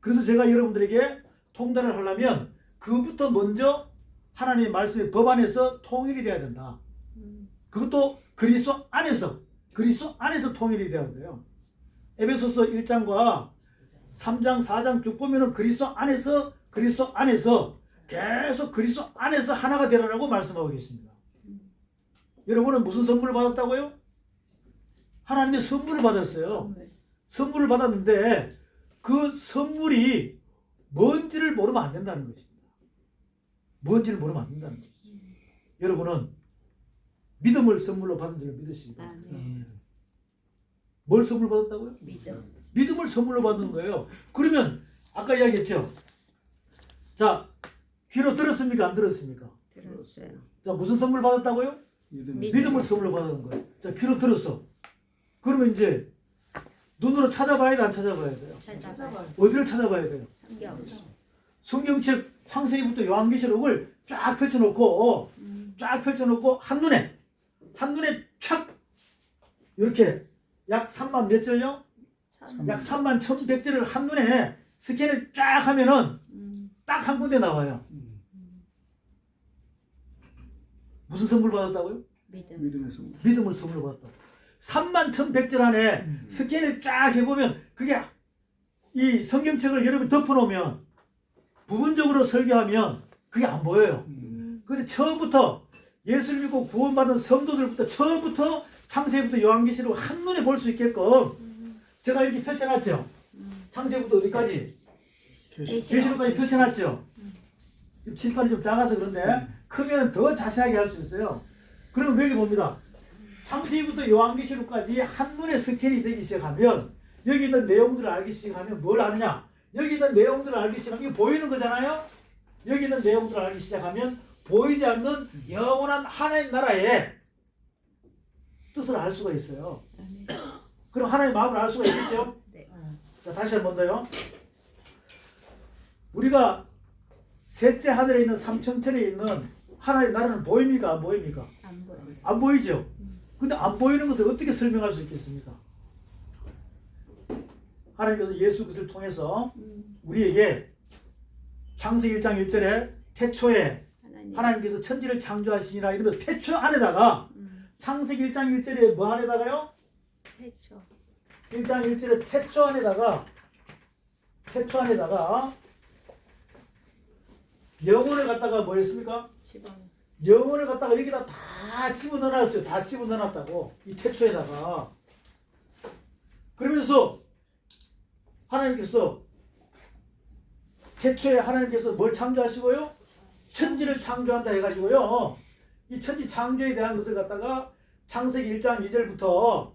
그래서 제가 여러분들에게 통달을 하려면 그것부터 먼저 하나님의 말씀의 법 안에서 통일이 돼야 된다. 그것도 그리스도 안에서 통일이 돼야 돼요. 에베소서 1장과 3장, 4장 쭉 보면은 그리스도 안에서 계속 그리스도 안에서 하나가 되라라고 말씀하고 계십니다. 여러분은 무슨 선물을 받았다고요? 하나님의 선물을 받았어요. 선물을 받았는데 그 선물이 뭔지를 모르면 안 된다는 것입니다. 뭔지를 모르면 안 된다는 것이죠. 여러분은 믿음을 선물로 받은 줄 믿으시기 바랍니다. 뭘 선물 받았다고요? 믿음을 선물로 받은 거예요. 그러면 아까 이야기했죠. 자, 귀로 들었습니까? 안 들었습니까? 들었어요. 자, 무슨 선물 받았다고요? 믿음을 선물로 받은 거예요. 자, 귀로 들었어. 그러면 이제 눈으로 찾아봐야 돼, 안 찾아봐야 돼요? 찾아봐요. 어디를 찾아봐야 돼요? 성경. 성경책 창세기부터 요한계시록을 쫙 펼쳐놓고 한눈에 촥 이렇게 약 3만 몇 절요? 약 3만 1100절을 한눈에 스캔을 쫙 하면은 딱 한 군데 나와요. 무슨 선물 받았다고요? 믿음. 믿음을 선물 받았다고. 3만 1100절 안에 스캔을 쫙 해보면 그게 이 성경책을 여러분 덮어놓으면 부분적으로 설교하면 그게 안 보여요. 근데 처음부터 예수를 믿고 구원받은 성도들부터 처음부터 창세기부터 요한계시록 한눈에 볼 수 있게끔 제가 이렇게 펼쳐놨죠. 창세기부터 어디까지? 계시록까지 펼쳐놨죠. 칠판이 좀 작아서 그런데 크면 더 자세하게 할 수 있어요. 그러면 여기 봅니다. 창세기부터 요한계시록까지 한눈에 스캔이 되기 시작하면 여기 있는 내용들을 알기 시작하면 뭘 아느냐? 여기 있는 내용들을 알기 시작하면 이게 보이는 거잖아요. 여기 있는 내용들을 알기 시작하면 보이지 않는 영원한 하나님 나라의 뜻을 알 수가 있어요. 그럼 하나님의 마음을 알 수가 있겠죠? 네. 자, 다시 한 번 더요. 우리가 셋째 하늘에 있는 삼천천에 있는 하나님의 나라는 보입니까? 안 보입니까? 안 보여. 안 보이죠? 근데 안 보이는 것을 어떻게 설명할 수 있겠습니까? 하나님께서 예수 그리스도를 통해서 우리에게 창세기 1장 1절에 태초에 하나님께서 천지를 창조하시니라 이러면서 태초 안에다가 창세기 1장 1절에 뭐 안에다가요? 태초. 1장 1절에 태초 안에다가 영혼을 갖다가 뭐 했습니까? 집어넣어. 영혼을 갖다가 여기다 다 집어넣어놨어요. 다 집어넣어놨다고. 이 태초에다가. 그러면서 하나님께서 태초에 하나님께서 뭘 창조하시고요? 천지를 창조한다 해가지고요. 이 천지 창조에 대한 것을 갖다가 창세기 1장 2절부터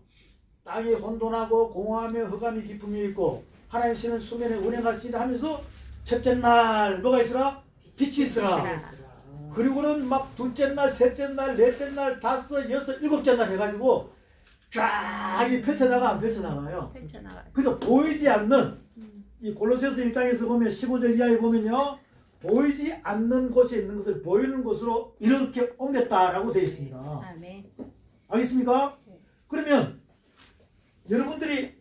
땅이 혼돈하고 공허하며 흑암이 깊음이 있고 하나님 신은 수면에 운행하시리라 하면서 첫째 날 뭐가 있으라? 빛이 있으라. 그리고는 막 둘째 날, 셋째 날, 넷째 날, 다섯, 여섯, 일곱째 날 해가지고 쫙 펼쳐나가 안 펼쳐나가요. 펼쳐나가. 그러니까 보이지 않는 이 골로새서 1장에서 보면 15절 이하에 보면요. 보이지 않는 곳에 있는 것을 보이는 곳으로 이렇게 옮겼다라고 되어 있습니다. 아멘. 알겠습니까? 그러면 여러분들이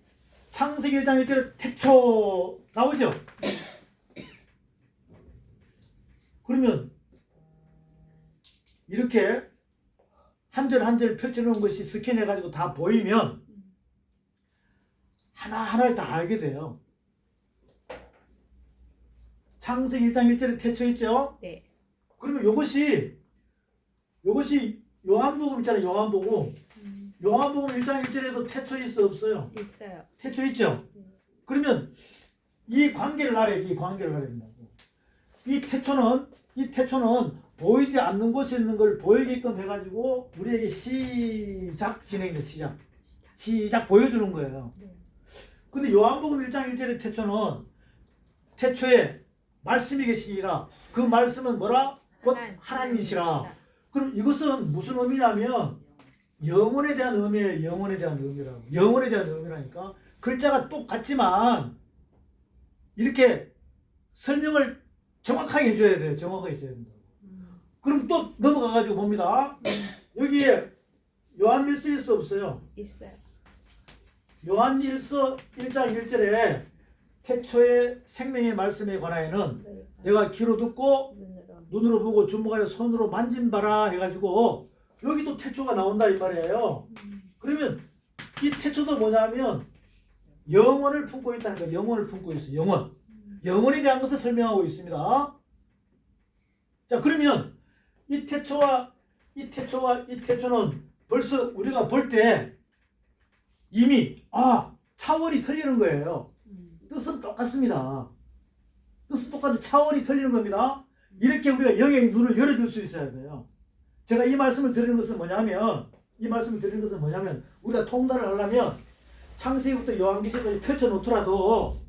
창세기 1장 1절에 태초 나오죠? 그러면 이렇게 한 절 한 절 펼쳐놓은 것이 스캔해가지고 다 보이면 하나하나를 다 알게 돼요. 창세기 1장 1절에 태초 있죠? 네. 그러면 요것이 요한복음 있잖아요. 요한복음 1장 1절에도 태초 있어 없어요? 있어요. 태초 있죠? 그러면 이 관계를 알아야 이 관계를 알아야 된다고. 이 태초는 보이지 않는 곳에 있는 걸 보이게끔 해가지고 우리에게 시작 진행돼 시작 보여주는 거예요. 근데 요한복음 1장 1절의 태초는 태초에 말씀이 계시니라 그 말씀은 뭐라? 곧 하나님이시라. 그럼 이것은 무슨 의미냐면 영혼에 대한 의미예요. 영혼에 대한 의미라고. 영혼에 대한 의미라니까. 글자가 똑같지만 이렇게 설명을 정확하게 해줘야 돼요. 정확하게 해줘야 된다고. 그럼 또 넘어가가지고 봅니다. 여기에 요한일서 있어 없어요? 있어요. 요한일서 1장 1절에 태초의 생명의 말씀에 관하여는 내가 귀로 듣고 눈으로 눈으로 보고 주목하여 손으로 만진 바라 해가지고 여기도 태초가 나온다 이 말이에요. 그러면 이 태초도 뭐냐면 영혼을 품고 있다는 거예요. 영혼을 품고 있어요. 영혼. 영혼에 대한 것을 설명하고 있습니다. 자, 그러면 이 태초는 벌써 우리가 볼 때 이미 차원이 틀리는 거예요. 뜻은 똑같습니다. 뜻은 똑같은데 차원이 틀리는 겁니다. 이렇게 우리가 영의 눈을 열어줄 수 있어야 돼요. 제가 이 말씀을 드리는 것은 뭐냐면 우리가 통달을 하려면 창세기부터 요한계시까지 펼쳐놓더라도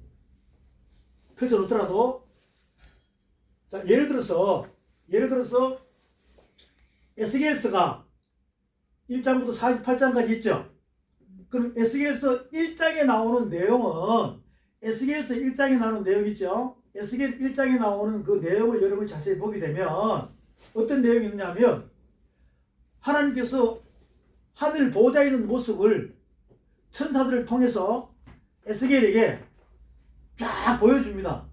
자, 예를 들어서 에스겔서가 1장부터 48장까지 있죠. 그럼 에스겔서 1장에 나오는 내용은 에스겔서 1장에 나오는 내용 있죠. 에스겔 1장에 나오는 그 내용을 여러분이 자세히 보게 되면 어떤 내용이 있느냐면 하나님께서 하늘 보좌에 있는 모습을 천사들을 통해서 에스겔에게 쫙 보여줍니다.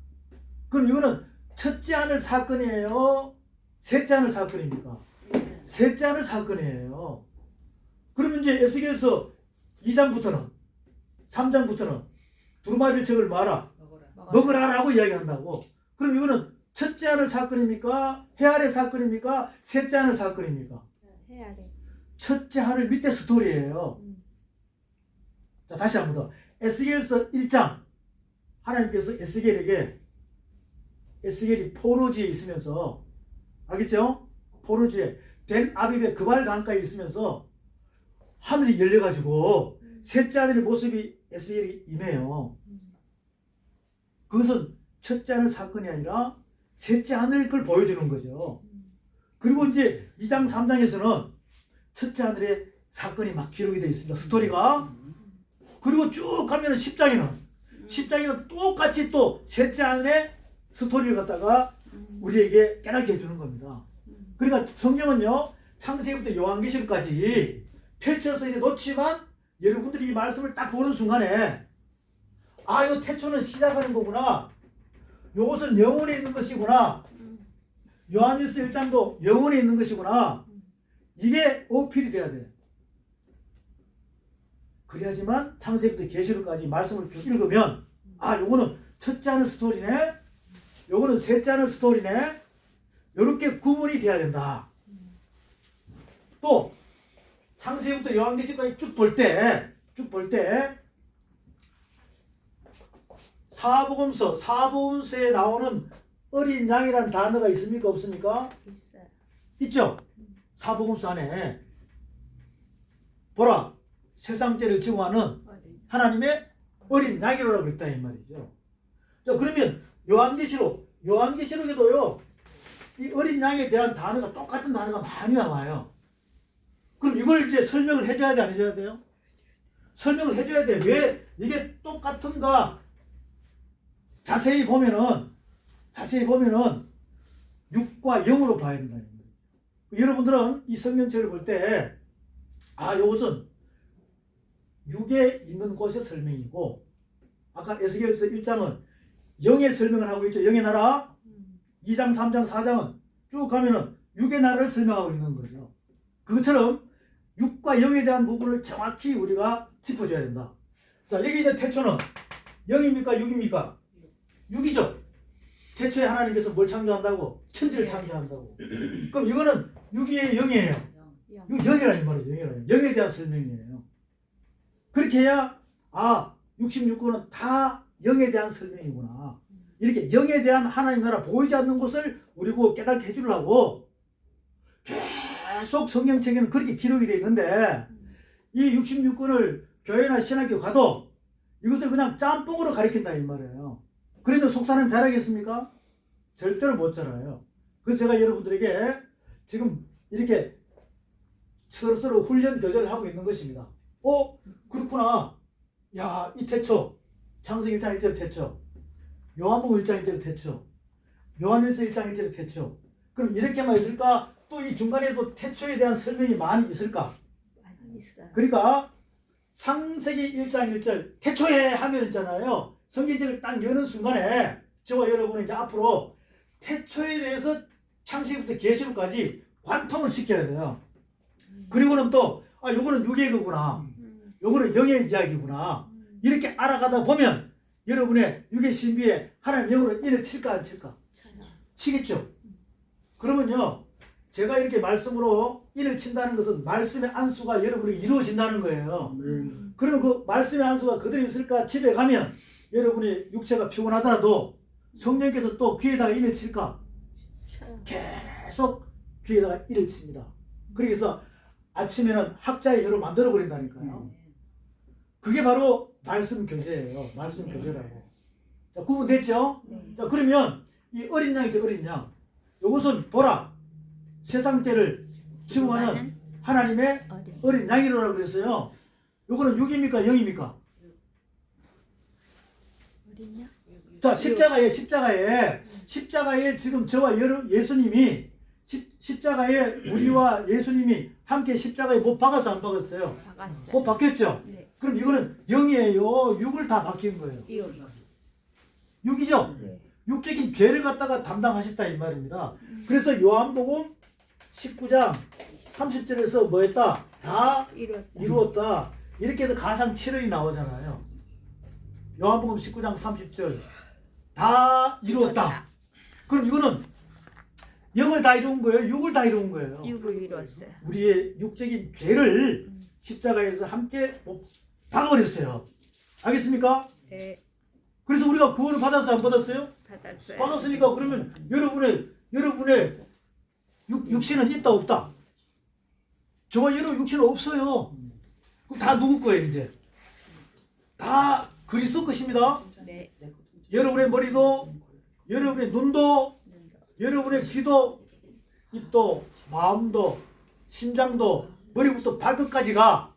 그럼 이거는 첫째 하늘 사건이에요? 셋째 하늘 사건입니까? 셋째 하늘 사건이에요. 그러면 이제 에스겔서 2장부터는 3장부터는 두루마리를 적을 마라. 먹으라라고 이야기한다고. 그럼 이거는 첫째 하늘 사건입니까? 해 아래 사건입니까? 셋째 하늘 사건입니까? 해 아래. 첫째 하늘 밑에 스토리예요. 자, 다시 한 번 더. 에스겔서 1장 하나님께서 에스겔이 포로지에 있으면서 알겠죠? 포로지에 델 아비브의 그발 강가에 있으면서 하늘이 열려가지고 셋째 하늘의 모습이 에스겔이 임해요. 그것은 첫째 하늘 사건이 아니라 셋째 하늘 걸 보여주는 거죠. 그리고 이제 2장 3장에서는 첫째 하늘의 사건이 막 기록이 되어 있습니다. 스토리가. 그리고 쭉 가면 10장에는 똑같이 또 셋째 하늘의 스토리를 갖다가 우리에게 깨닫게 해주는 겁니다. 그러니까 성경은요, 창세기부터 요한계시록까지 펼쳐서 이제 놓지만 여러분들이 이 말씀을 딱 보는 순간에 이거 태초는 시작하는 거구나. 이것은 영혼에 있는 것이구나. 요한일서 1장도 영혼에 있는 것이구나. 이게 어필이 돼야 돼. 그래야지만 창세기부터 계시록까지 말씀을 쭉 읽으면 요거는 첫째 하늘 스토리네. 요거는 셋째 하늘 스토리네. 이렇게 구분이 돼야 된다. 또 창세기부터 요한계시록까지 쭉 볼 때 사복음서에 나오는 어린 양이라는 단어가 있습니까? 없습니까? 있어요. 있죠? 사복음서 안에 보라, 세상죄를 증오하는 하나님의 어린 양이라고 그랬다 이 말이죠. 자, 그러면 요한계시록에도요 이 어린 양에 대한 단어가 똑같은 단어가 많이 나와요. 그럼 이걸 이제 설명을 해줘야 돼, 안 해줘야 돼요? 설명을 해줘야 돼. 왜 이게 똑같은가? 자세히 보면은 6과 0으로 봐야 된다. 여러분들은 이 성경책을 볼 때 이것은 6에 있는 곳의 설명이고 아까 에스겔서 1장은 0의 설명을 하고 있죠. 0의 나라. 2장, 3장, 4장은 쭉 가면은 6의 나라를 설명하고 있는 거죠. 그것처럼 6과 0에 대한 부분을 정확히 우리가 짚어줘야 된다. 자, 여기 이제 태초는 0입니까? 6입니까? 6이죠. 태초에 하나님께서 뭘 창조한다고? 천지를 창조한다고. 그럼 이거는 6이 0이에요. 0이라는 말이죠. 0에 대한 설명이에요. 그렇게 해야 66권은 다 0에 대한 설명이구나. 이렇게 0에 대한 하나님 나라 보이지 않는 것을 우리 보고 깨닫게 해주려고 계속 성경책에는 그렇게 기록이 되어 있는데 이 66권을 교회나 신학교 가도 이것을 그냥 짬뽕으로 가리킨다 이 말이에요. 그러면 속사는 잘하겠습니까? 절대로 못 잘해요. 그래서 제가 여러분들에게 지금 이렇게 서로 훈련 교제를 하고 있는 것입니다. 그렇구나. 야, 이 태초 창세기 1장 1절 태초, 요한복음 1장 1절 태초, 요한일서 1장 1절 태초. 그럼 이렇게만 있을까? 또 이 중간에도 태초에 대한 설명이 많이 있을까? 있어요. 그러니까 창세기 1장 1절 태초에 하면 있잖아요. 성경책을 딱 여는 순간에 저와 여러분은 이제 앞으로 태초에 대해서 창세기부터 계시록까지 관통을 시켜야 돼요. 그리고는 또 요거는 육의 거구나. 요거는 영의 이야기구나. 이렇게 알아가다 보면 여러분의 육의 신비에 하나님 영으로 인을 칠까 안 칠까? 치겠죠. 그러면요, 제가 이렇게 말씀으로 인을 친다는 것은 말씀의 안수가 여러분에게 이루어진다는 거예요. 아멘. 그러면 그 말씀의 안수가 그대로 있을까? 집에 가면 여러분의 육체가 피곤하더라도 성령께서 또 귀에다가 인을 칠까? 쳐요. 계속 귀에다가 인을 칩니다. 그래서 아침에는 학자의 혀로 만들어 버린다니까요. 그게 바로 말씀 교제예요. 말씀 교제라고. 자, 구분됐죠? 네. 자, 그러면 이 어린 양이죠, 어린 양. 이것은 보라, 세상죄를 증오하는 하나님의 어린 양이라고 그랬어요. 요거는 육입니까, 영입니까? 어린냐? 자, 십자가에 지금 저와 예수님이 십자가에 우리와 예수님이 함께 십자가에 못 박아서 안 박았어요. 박았어요. 못 박혔죠? 네. 그럼 이거는 영이에요. 육을 다 박힌 거예요. 이거. 육이죠? 네. 육적인 죄를 갖다가 담당하셨다 이 말입니다. 그래서 요한복음 19장 30절에서 뭐 했다? 다 이뤘다. 이루었다. 이렇게 해서 가상 7월이 나오잖아요. 요한복음 19장 30절 다 이루었다. 그럼 이거는 영을 다 이룬 거예요? 육을 다 이룬 거예요? 육을 이뤘어요. 우리의 육적인 죄를 십자가에서 함께 박아버렸어요. 알겠습니까? 네. 그래서 우리가 구원을 받았어요? 안 받았어요? 받았어요. 받았으니까 그러면 여러분의 육신은 있다 없다? 저와 여러분 육신은 없어요. 그럼 다 누구 거예요 이제? 다 그리스도 것입니다. 네. 여러분의 머리도, 여러분의 눈도, 여러분의 귀도, 입도, 마음도, 심장도, 머리부터 발끝까지가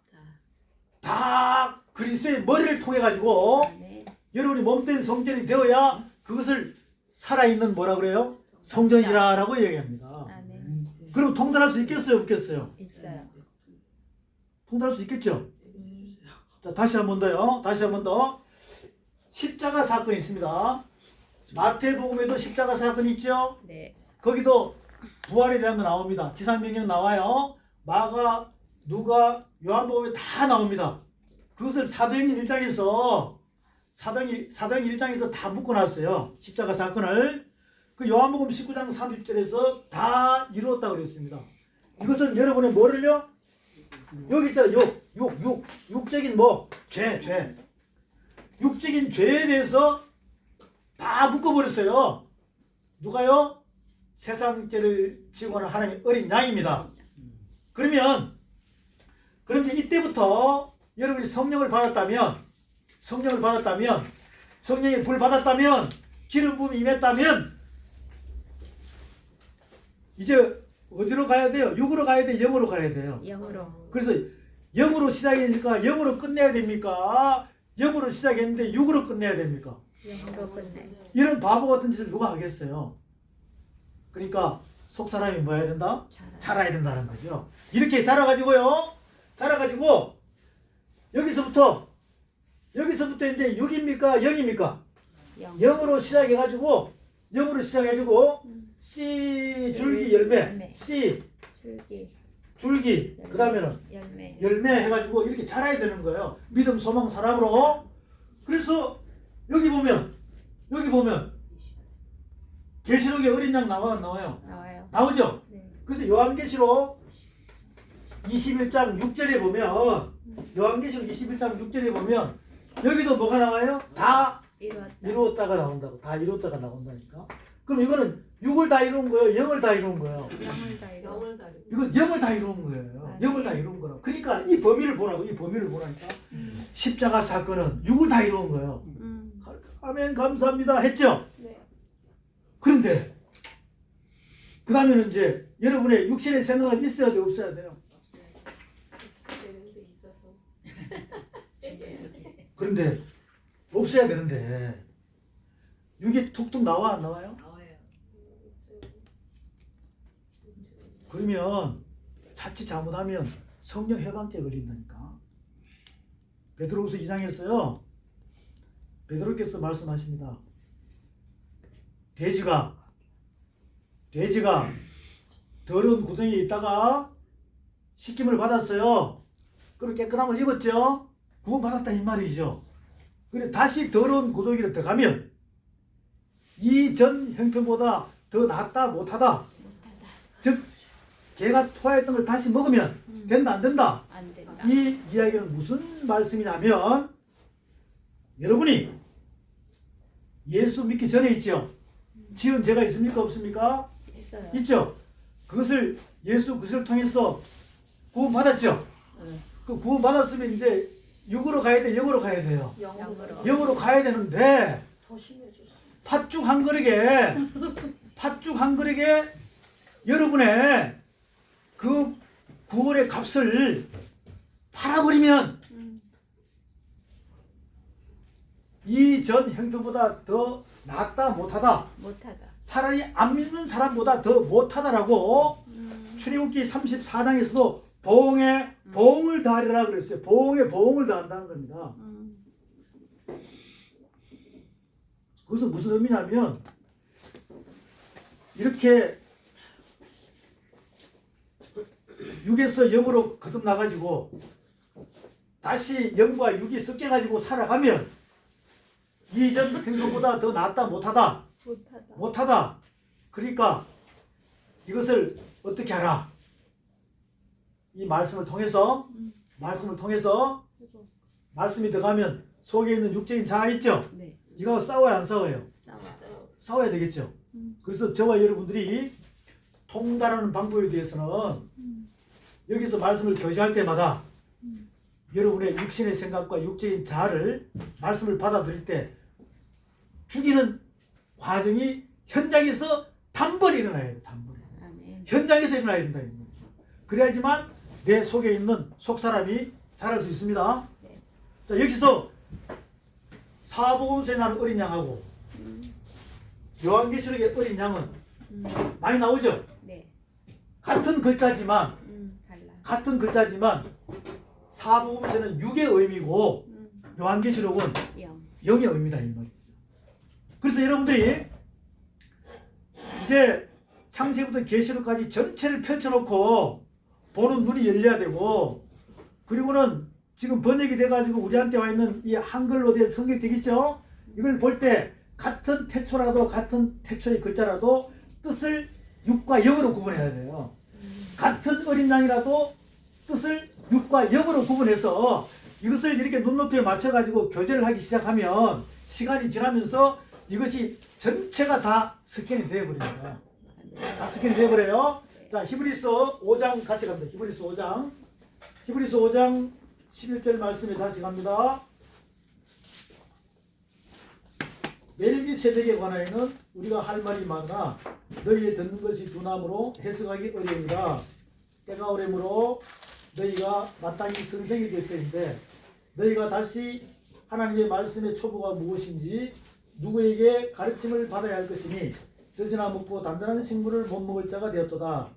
다 그리스도의 머리를 통해 가지고 네. 여러분이 몸된 성전이 되어야 그것을 살아있는 뭐라 그래요? 성전이라고 얘기합니다. 아멘. 그럼 통달할 수 있겠어요? 없겠어요? 있어요. 통달할 수 있겠죠? 자, 다시 한 번 더요. 다시 한 번 더. 십자가 사건이 있습니다. 마태복음에도 십자가 사건이 있죠? 네. 거기도 부활에 대한 거 나옵니다. 지상명령 나와요. 마가, 누가, 요한복음에 다 나옵니다. 그것을 사도행전 1장에서 사도행전 1장에서 다 묶어놨어요. 십자가 사건을. 그 요한복음 19장 30절에서 다 이루었다고 그랬습니다. 이것은 여러분의 뭐를요? 여기 있잖아요. 육적인 뭐? 죄. 육적인 죄에 대해서 다 묶어버렸어요. 누가요? 세상죄를 증오하는 하나님의 어린 양입니다. 그러면 이때부터 여러분이 성령을 받았다면, 성령의 불 받았다면, 기름 부음이 임했다면, 이제 어디로 가야 돼요? 육으로 가야 돼요? 영으로 가야 돼요? 영으로. 그래서 영으로 시작이니까 영으로 끝내야 됩니까? 영으로 시작했는데 육으로 끝내야 됩니까? 영으로 끝내. 이런 바보 같은 짓을 누가 하겠어요? 그러니까 속 사람이 뭐 해야 된다? 자라야 된다는 거죠. 이렇게 자라가지고 여기서부터 이제 6입니까? 0입니까? 영으로 시작해가지고 씨 줄기 열매, 씨 줄기 그 다음에는 열매 해가지고 이렇게 자라야 되는 거예요. 믿음, 소망, 사랑으로. 그래서 여기 보면 계시록에 어린 양 나와요. 나오죠? 네. 그래서 요한계시록 21장 6절에 보면 여기도 뭐가 나와요? 다 이루었다가 나온다고. 다 이루었다가 나온다니까. 그럼 이거는 6을 다 이룬 거예요? 0을 다 이룬 거예요? 영을 다 이루어. 이건 0을 다 이룬 거예요. 0을 다 이룬 거라. 그러니까 이 범위를 보라니까. 십자가 사건은 6을 다 이룬 거예요. 아멘 감사합니다 했죠? 네. 그런데 그 다음에는 이제 여러분의 육신의 생각은 있어야 돼 없어야 돼요? 그런데 없어야 되는데 육이 툭툭 나와 안 나와요? 그러면 자칫 잘못하면 성령 해방죄 걸린다니까. 베드로후서 2장에서요. 베드로께서 말씀하십니다. 돼지가 더러운 구덩이에 있다가 씻김을 받았어요. 그리고 깨끗함을 입었죠. 구원받았다 이 말이죠. 그래 다시 더러운 구덩이로 들어가면 이전 형편보다 더 낫다 못하다. 즉 개가 토하였던 걸 다시 먹으면 된다 안 된다. 안 된다. 이 이야기는 무슨 말씀이냐면 여러분이 예수 믿기 전에 있죠. 지은 죄가 있습니까 없습니까? 있어요. 있죠. 그것을 예수 그것을 통해서 구원받았죠. 그 구원받았으면 이제 육으로 가야 돼, 영으로 가야 돼요. 영으로. 영으로 가야 되는데 더 심해졌어. 팥죽 한 그릇에 여러분의 그 구원의 값을 팔아버리면 이전 형편보다 더 낫다 못하다. 못하다. 차라리 안 믿는 사람보다 더 못하다라고 출애굽기 34장에서도 보응에 보응을 다하리라 그랬어요. 보응에 보응을 다한다는 겁니다. 그것은 무슨 의미냐면 이렇게 육에서 영으로 거듭나가지고 다시 영과 육이 섞여가지고 살아가면 이전 행동보다 더 낫다 못하다. 못하다. 그러니까 이것을 어떻게 하라? 이 말씀을 통해서 말씀이 들어가면 속에 있는 육적인 자아 있죠? 네. 이거 싸워야 안 싸워요? 싸워요. 싸워야 되겠죠. 그래서 저와 여러분들이 통달하는 방법에 대해서는 여기서 말씀을 교제할 때마다 여러분의 육신의 생각과 육적인 자아를 말씀을 받아들일 때 죽이는 과정이 현장에서 단번에 일어나야 돼요. 단번에. 아멘. 현장에서 일어나야 된다. 그래야지만 내 속에 있는 속사람이 자랄 수 있습니다. 네. 자, 여기서 사복음서에 나는 어린 양하고 요한계시록의 어린 양은 많이 나오죠? 네. 같은 글자지만 달라. 사복음서는 육의 의미고 요한계시록은 영. 영의 의미다 이 말이에요. 그래서 여러분들이 이제 창세부터 계시록까지 전체를 펼쳐놓고 보는 눈이 열려야 되고 그리고는 지금 번역이 돼가지고 우리한테 와 있는 이 한글로 된 성경책 있죠? 이걸 볼 때 같은 태초의 글자라도 뜻을 육과 영으로 구분해야 돼요. 같은 어린 양이라도 뜻을 육과 영으로 구분해서 이것을 이렇게 눈높이에 맞춰가지고 교제를 하기 시작하면 시간이 지나면서 이것이 전체가 다 스캔이 되어버립니다. 다 스캔이 되어버려요. 자, 히브리서 5장 같이 갑니다. 히브리서 5장 11절 말씀에 다시 갑니다. 멜기세덱에 관하여는 우리가 할 말이 많으나 너희의 듣는 것이 둔함으로 해석하기 어려우니라. 때가 오래므로 너희가 마땅히 선생이 될 터인데 너희가 다시 하나님의 말씀의 초보가 무엇인지 누구에게 가르침을 받아야 할 것이니 젖이나 먹고 단단한 식물을 못 먹을 자가 되었도다.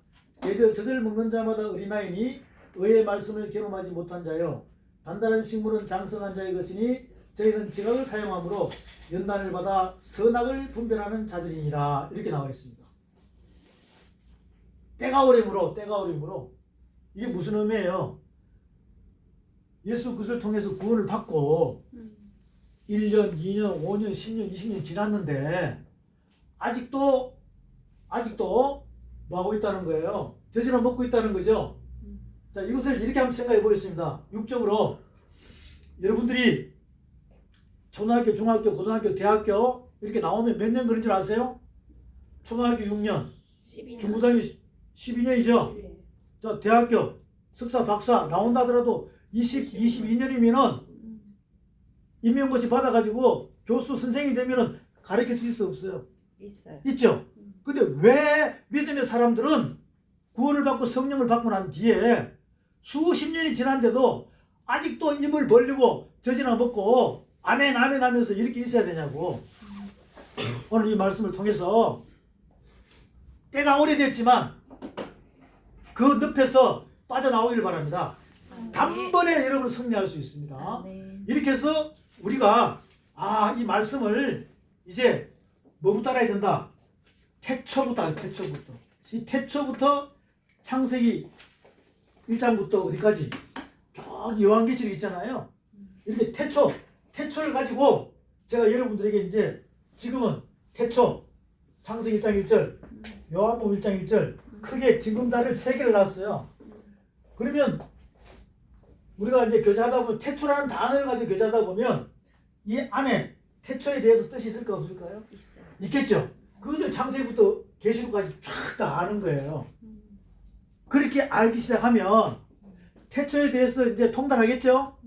예저 젖을 먹는 자마다 어린아이니 의의 말씀을 경험하지 못한 자요 단단한 식물은 장성한 자의 것이니 저희는 지각을 사용함으로 연단을 받아 선악을 분별하는 자들이니라. 이렇게 나와 있습니다. 때가 오림으로 이게 무슨 의미예요? 예수 그리스도를 통해서 구원을 받고 1년, 2년, 5년, 10년, 20년 지났는데 아직도 뭐 하고 있다는 거예요? 젖이나 먹고 있다는 거죠. 자, 이것을 이렇게 한번 생각해 보겠습니다. 육적으로 여러분들이 초등학교, 중학교, 고등학교, 대학교 이렇게 나오면 몇 년 그런 줄 아세요? 초등학교 6년, 12년. 중고등학교 12년이죠. 자, 대학교 석사, 박사 나온다 하더라도 22년이면은 임명고시 받아가지고 교수 선생이 되면은 가르칠 수 있어 없어요? 있어요. 있죠. 근데 왜 믿음의 사람들은 구원을 받고 성령을 받고 난 뒤에 수십 년이 지났는데도 아직도 입을 벌리고 젖이나 먹고 아멘 아멘 하면서 이렇게 있어야 되냐고. 오늘 이 말씀을 통해서 때가 오래됐지만 그 늪에서 빠져나오기를 바랍니다. 단번에 여러분 승리할 수 있습니다. 아멘. 이렇게 해서 우리가 이 말씀을 이제 뭐부터 알아야 된다? 태초부터 알아요. 태초부터. 이 태초부터 창세기 1장부터 어디까지? 저기 요한계시록 있잖아요. 이렇게 태초를 가지고 제가 여러분들에게 이제 지금은 태초, 창세기 1장 1절, 요한복음 1장 1절 크게 징검다리를 3개를 놨어요. 그러면 우리가 이제 교제하다 보면 태초라는 단어를 가지고 교제하다 보면 이 안에 태초에 대해서 뜻이 있을까 없을까요? 있어요. 있겠죠. 그것을 창세기부터 계시록까지 쫙 다 아는 거예요. 그렇게 알기 시작하면 태초에 대해서 이제 통달하겠죠.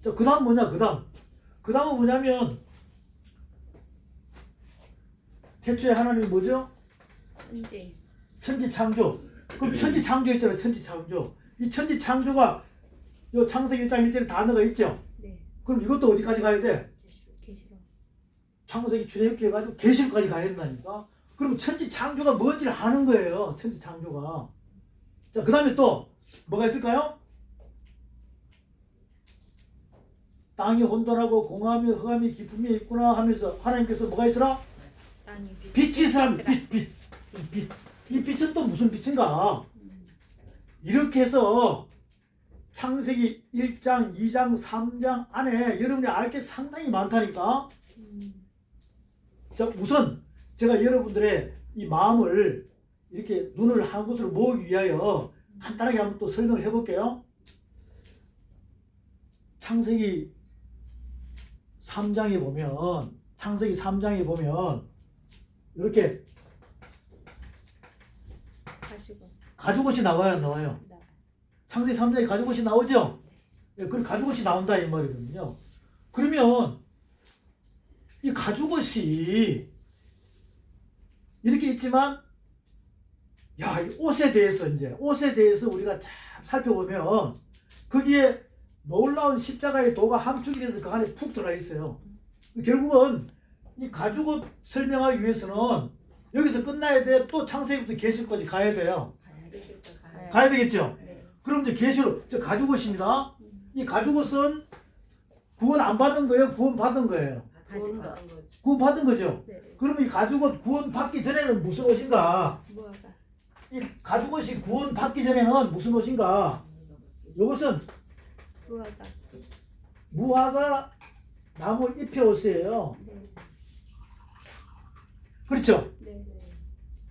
자, 그 다음 뭐냐? 그 다음은 뭐냐면 태초에 하나님이 뭐죠? 천지. 천지창조. 그럼 천지창조 있잖아요. 천지창조. 이 천지창조가 요 창세기 1장 1절에 단어가 있죠. 네. 그럼 이것도 어디까지 가야 돼? 계시록. 창세기 출애굽기 해가지고 계시록까지 가야 된다니까. 그럼 천지창조가 뭔지를 아는 거예요. 천지창조가. 자, 그 다음에 또 뭐가 있을까요? 땅이 혼돈하고 공함이 흑암이 깊음이 있구나 하면서 하나님께서 뭐가 있으라? 땅이 빛이 있으라. 빛. 이 빛은 또 무슨 빛인가? 이렇게 해서 창세기 1장, 2장, 3장 안에 여러분이 알 게 상당히 많다니까. 자, 우선 제가 여러분들의 이 마음을 이렇게 눈을 한 곳으로 모으기 위하여 간단하게 한번 또 설명을 해볼게요. 창세기 3장에 보면 이렇게 가죽옷이 나와요, 안 나와요? 나. 창세기 3장에 가죽옷이 나오죠? 예, 그 가죽옷이 나온다 이 말이거든요. 그러면 이 가죽옷이 이렇게 있지만 이 옷에 대해서 우리가 참 살펴보면 거기에 놀라운 십자가의 도가 함축이 돼서 그 안에 푹 들어가 있어요. 결국은 이 가죽옷 설명하기 위해서는 여기서 끝나야 돼. 또 창세기부터 계시록까지 가야 돼요. 가야 되겠죠? 네. 그럼 이제 계시록, 저 가죽옷입니다. 이 가죽옷은 구원 안 받은 거예요? 구원 받은 거예요? 구원 받은 거죠? 네. 그러면 이 가죽옷 구원 받기 전에는 무슨 옷인가? 뭐가? 이 가죽옷이 구원 받기 전에는 무슨 옷인가? 이것은 부하가. 무화과 나무 잎의 옷이에요. 네. 그렇죠? 네.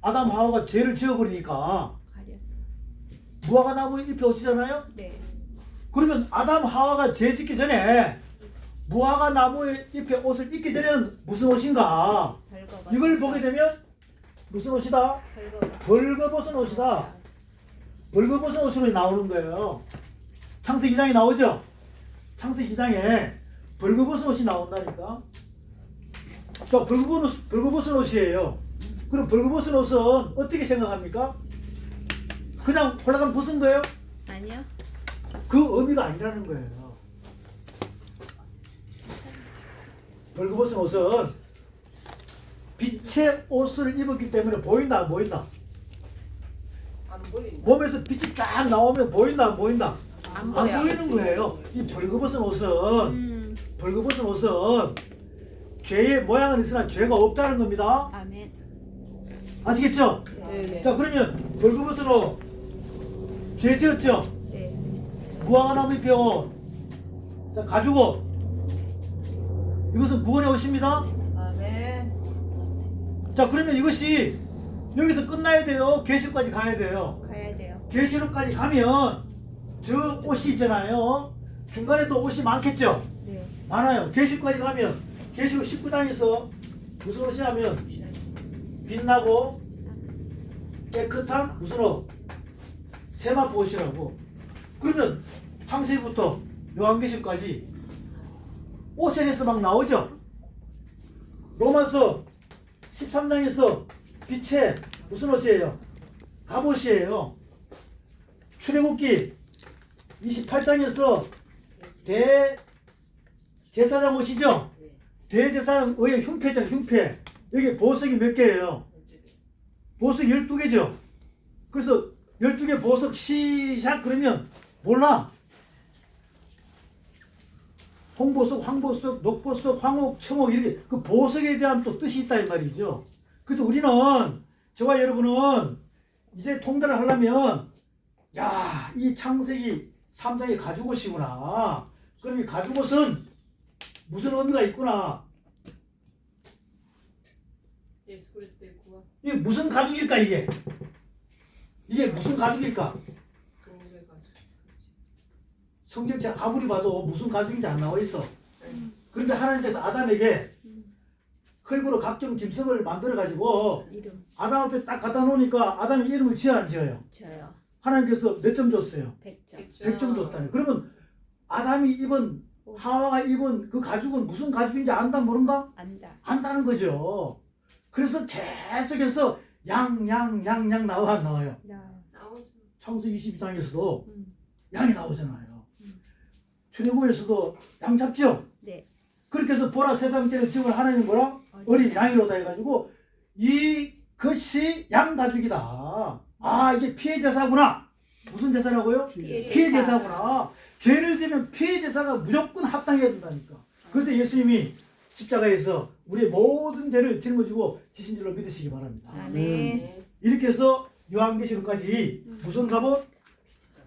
아담 하와가 죄를 지어버리니까 가렸어. 무화과 나무 잎의 옷이잖아요? 네. 그러면 아담 하와가 죄 짓기 전에 무화과 나무의 잎의 옷을 입기 전에는 무슨 옷인가? 벌거벗은. 이걸 보게 되면 무슨 옷이다? 벌거벗은 옷이다. 벌거벗은 옷으로 나오는 거예요. 창세기 2장에 나오죠? 창세기 2장에 벌거벗은 옷이 나온다니까. 자, 벌거벗은 옷이에요. 그럼 벌거벗은 옷은 어떻게 생각합니까? 그냥 홀라당 벗은 거예요? 아니요. 그 의미가 아니라는 거예요. 벌거벗은 옷은 빛의 옷을 입었기 때문에 보인다 안 보인다? 안 보인다. 몸에서 빛이 쫙 나오면 보인다 안 보인다? 안 안 보여. 보이는 거예요. 이 벌거벗은 옷은 죄의 모양은 있으나 죄가 없다는 겁니다. 아멘. 아시겠죠? 네. 자, 그러면 벌거벗은 옷 죄 지었죠? 네. 무화과 나무 잎의 옷, 자, 가죽옷, 이것은 구원의 옷입니다. 아멘. 자, 그러면 이것이 여기서 끝나야 돼요? 계시록까지 가야 돼요? 가야 돼요. 계시록까지 가면 저 옷이 있잖아요. 중간에도 옷이 많겠죠? 네. 많아요. 계시록까지 가면 계시록 19장에서 무슨 옷이냐면 빛나고 깨끗한 무슨 옷? 세마포 옷이라고. 그러면 창세기부터 요한계시록까지 옷에 대해서 막 나오죠? 로마서 13장에서 빛의 무슨 옷이에요? 갑옷이에요. 출애굽기 28장에서 대제사장 옷이죠? 대제사장 의의 흉패잖아요. 흉패. 여기 보석이 몇 개예요? 보석이 12개죠? 그래서 12개 보석 시작 그러면 몰라. 홍보석, 황보석, 녹보석, 황옥, 청옥 이렇게 그 보석에 대한 또 뜻이 있다 이 말이죠. 그래서 우리는 저와 여러분은 이제 통달을 하려면 야, 이 창세기 3장의 가죽옷이구나. 그럼 이 가죽옷은 무슨 의미가 있구나. 예수 그리스도의 구원. 이게 무슨 가죽일까 이게? 이게 무슨 가죽일까? 교회 가족. 성경책 아무리 봐도 무슨 가죽인지 안 나와 있어. 그런데 하나님께서 아담에게 흙으로 각종 짐승을 만들어 가지고 이름 아담 앞에 딱 갖다 놓으니까 아담이 이름을 지어 안 지어요? 저요. 하나님께서 몇 점 줬어요? 100점. 100점 줬다네. 그러면 아담이 입은 하와가 입은 그 가죽은 무슨 가죽인지 안다 모른다? 안다. 안다는 거죠. 그래서 계속해서 양 나와 안 나와요? 나. 나오죠. 창세기 22장에서도 음. 양이 나오잖아요. 출애굽에서도 양 잡죠? 네. 그렇게 해서 보라 세상 때는 지금 하나님 뭐라? 어린 양이로다 해가지고 이것이 양 가죽이다. 아 이게 피해 제사구나. 무슨 제사라고요? 피해 제사구나. 죄를 지면 피해 제사가 무조건 합당해야 된다니까. 그래서 예수님이 십자가에서 우리의 모든 죄를 짊어지고 지신 줄로 믿으시기 바랍니다. 아멘. 네. 이렇게 해서 요한계시록까지 무슨 갑옷?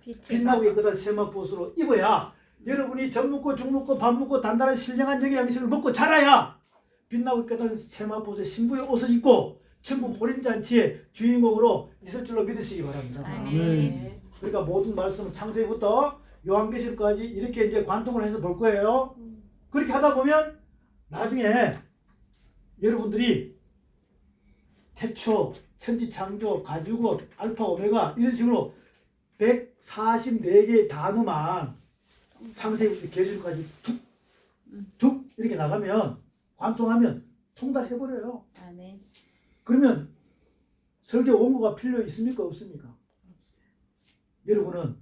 빛의 빛나고 깨끗한 세마포스로 입어야 여러분이 젖 먹고 죽 먹고 밥 먹고 단단한 신령한 영의 양식을 먹고 자라야 빛나고 깨끗한 세마포스의 신부의 옷을 입고 천국 호림잔치의 주인공으로 있을 줄로 믿으시기 바랍니다. 아멘. 네. 그러니까 모든 말씀은 창세기부터 요한계시록까지 이렇게 이제 관통을 해서 볼 거예요. 그렇게 하다 보면 나중에 여러분들이 태초, 천지창조, 가죽옷, 알파, 오메가 이런 식으로 144개의 단어만 창세기부터 계시록까지 툭 이렇게 나가면 관통하면 통달해버려요. 아멘. 그러면 설교 원고가 필요 있습니까? 없습니까? 여러분은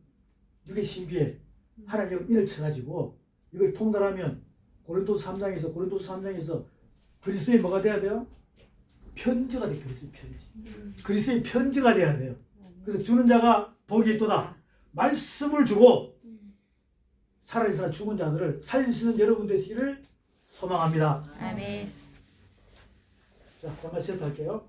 육의 신비에 하나님의 인을 쳐가지고 이걸 통달하면 고린도서 3장에서 그리스도의 뭐가 돼야 돼요? 편지가 돼. 그리스도의 편지. 그리스도의 편지가 돼야 돼요. 그래서 주는 자가 복이 있도다. 말씀을 주고 살아있으나 죽은 자들을 살릴 수 있는 여러분 되시기를 소망합니다. 아멘. 자, 잠깐 쉬었다 할게요.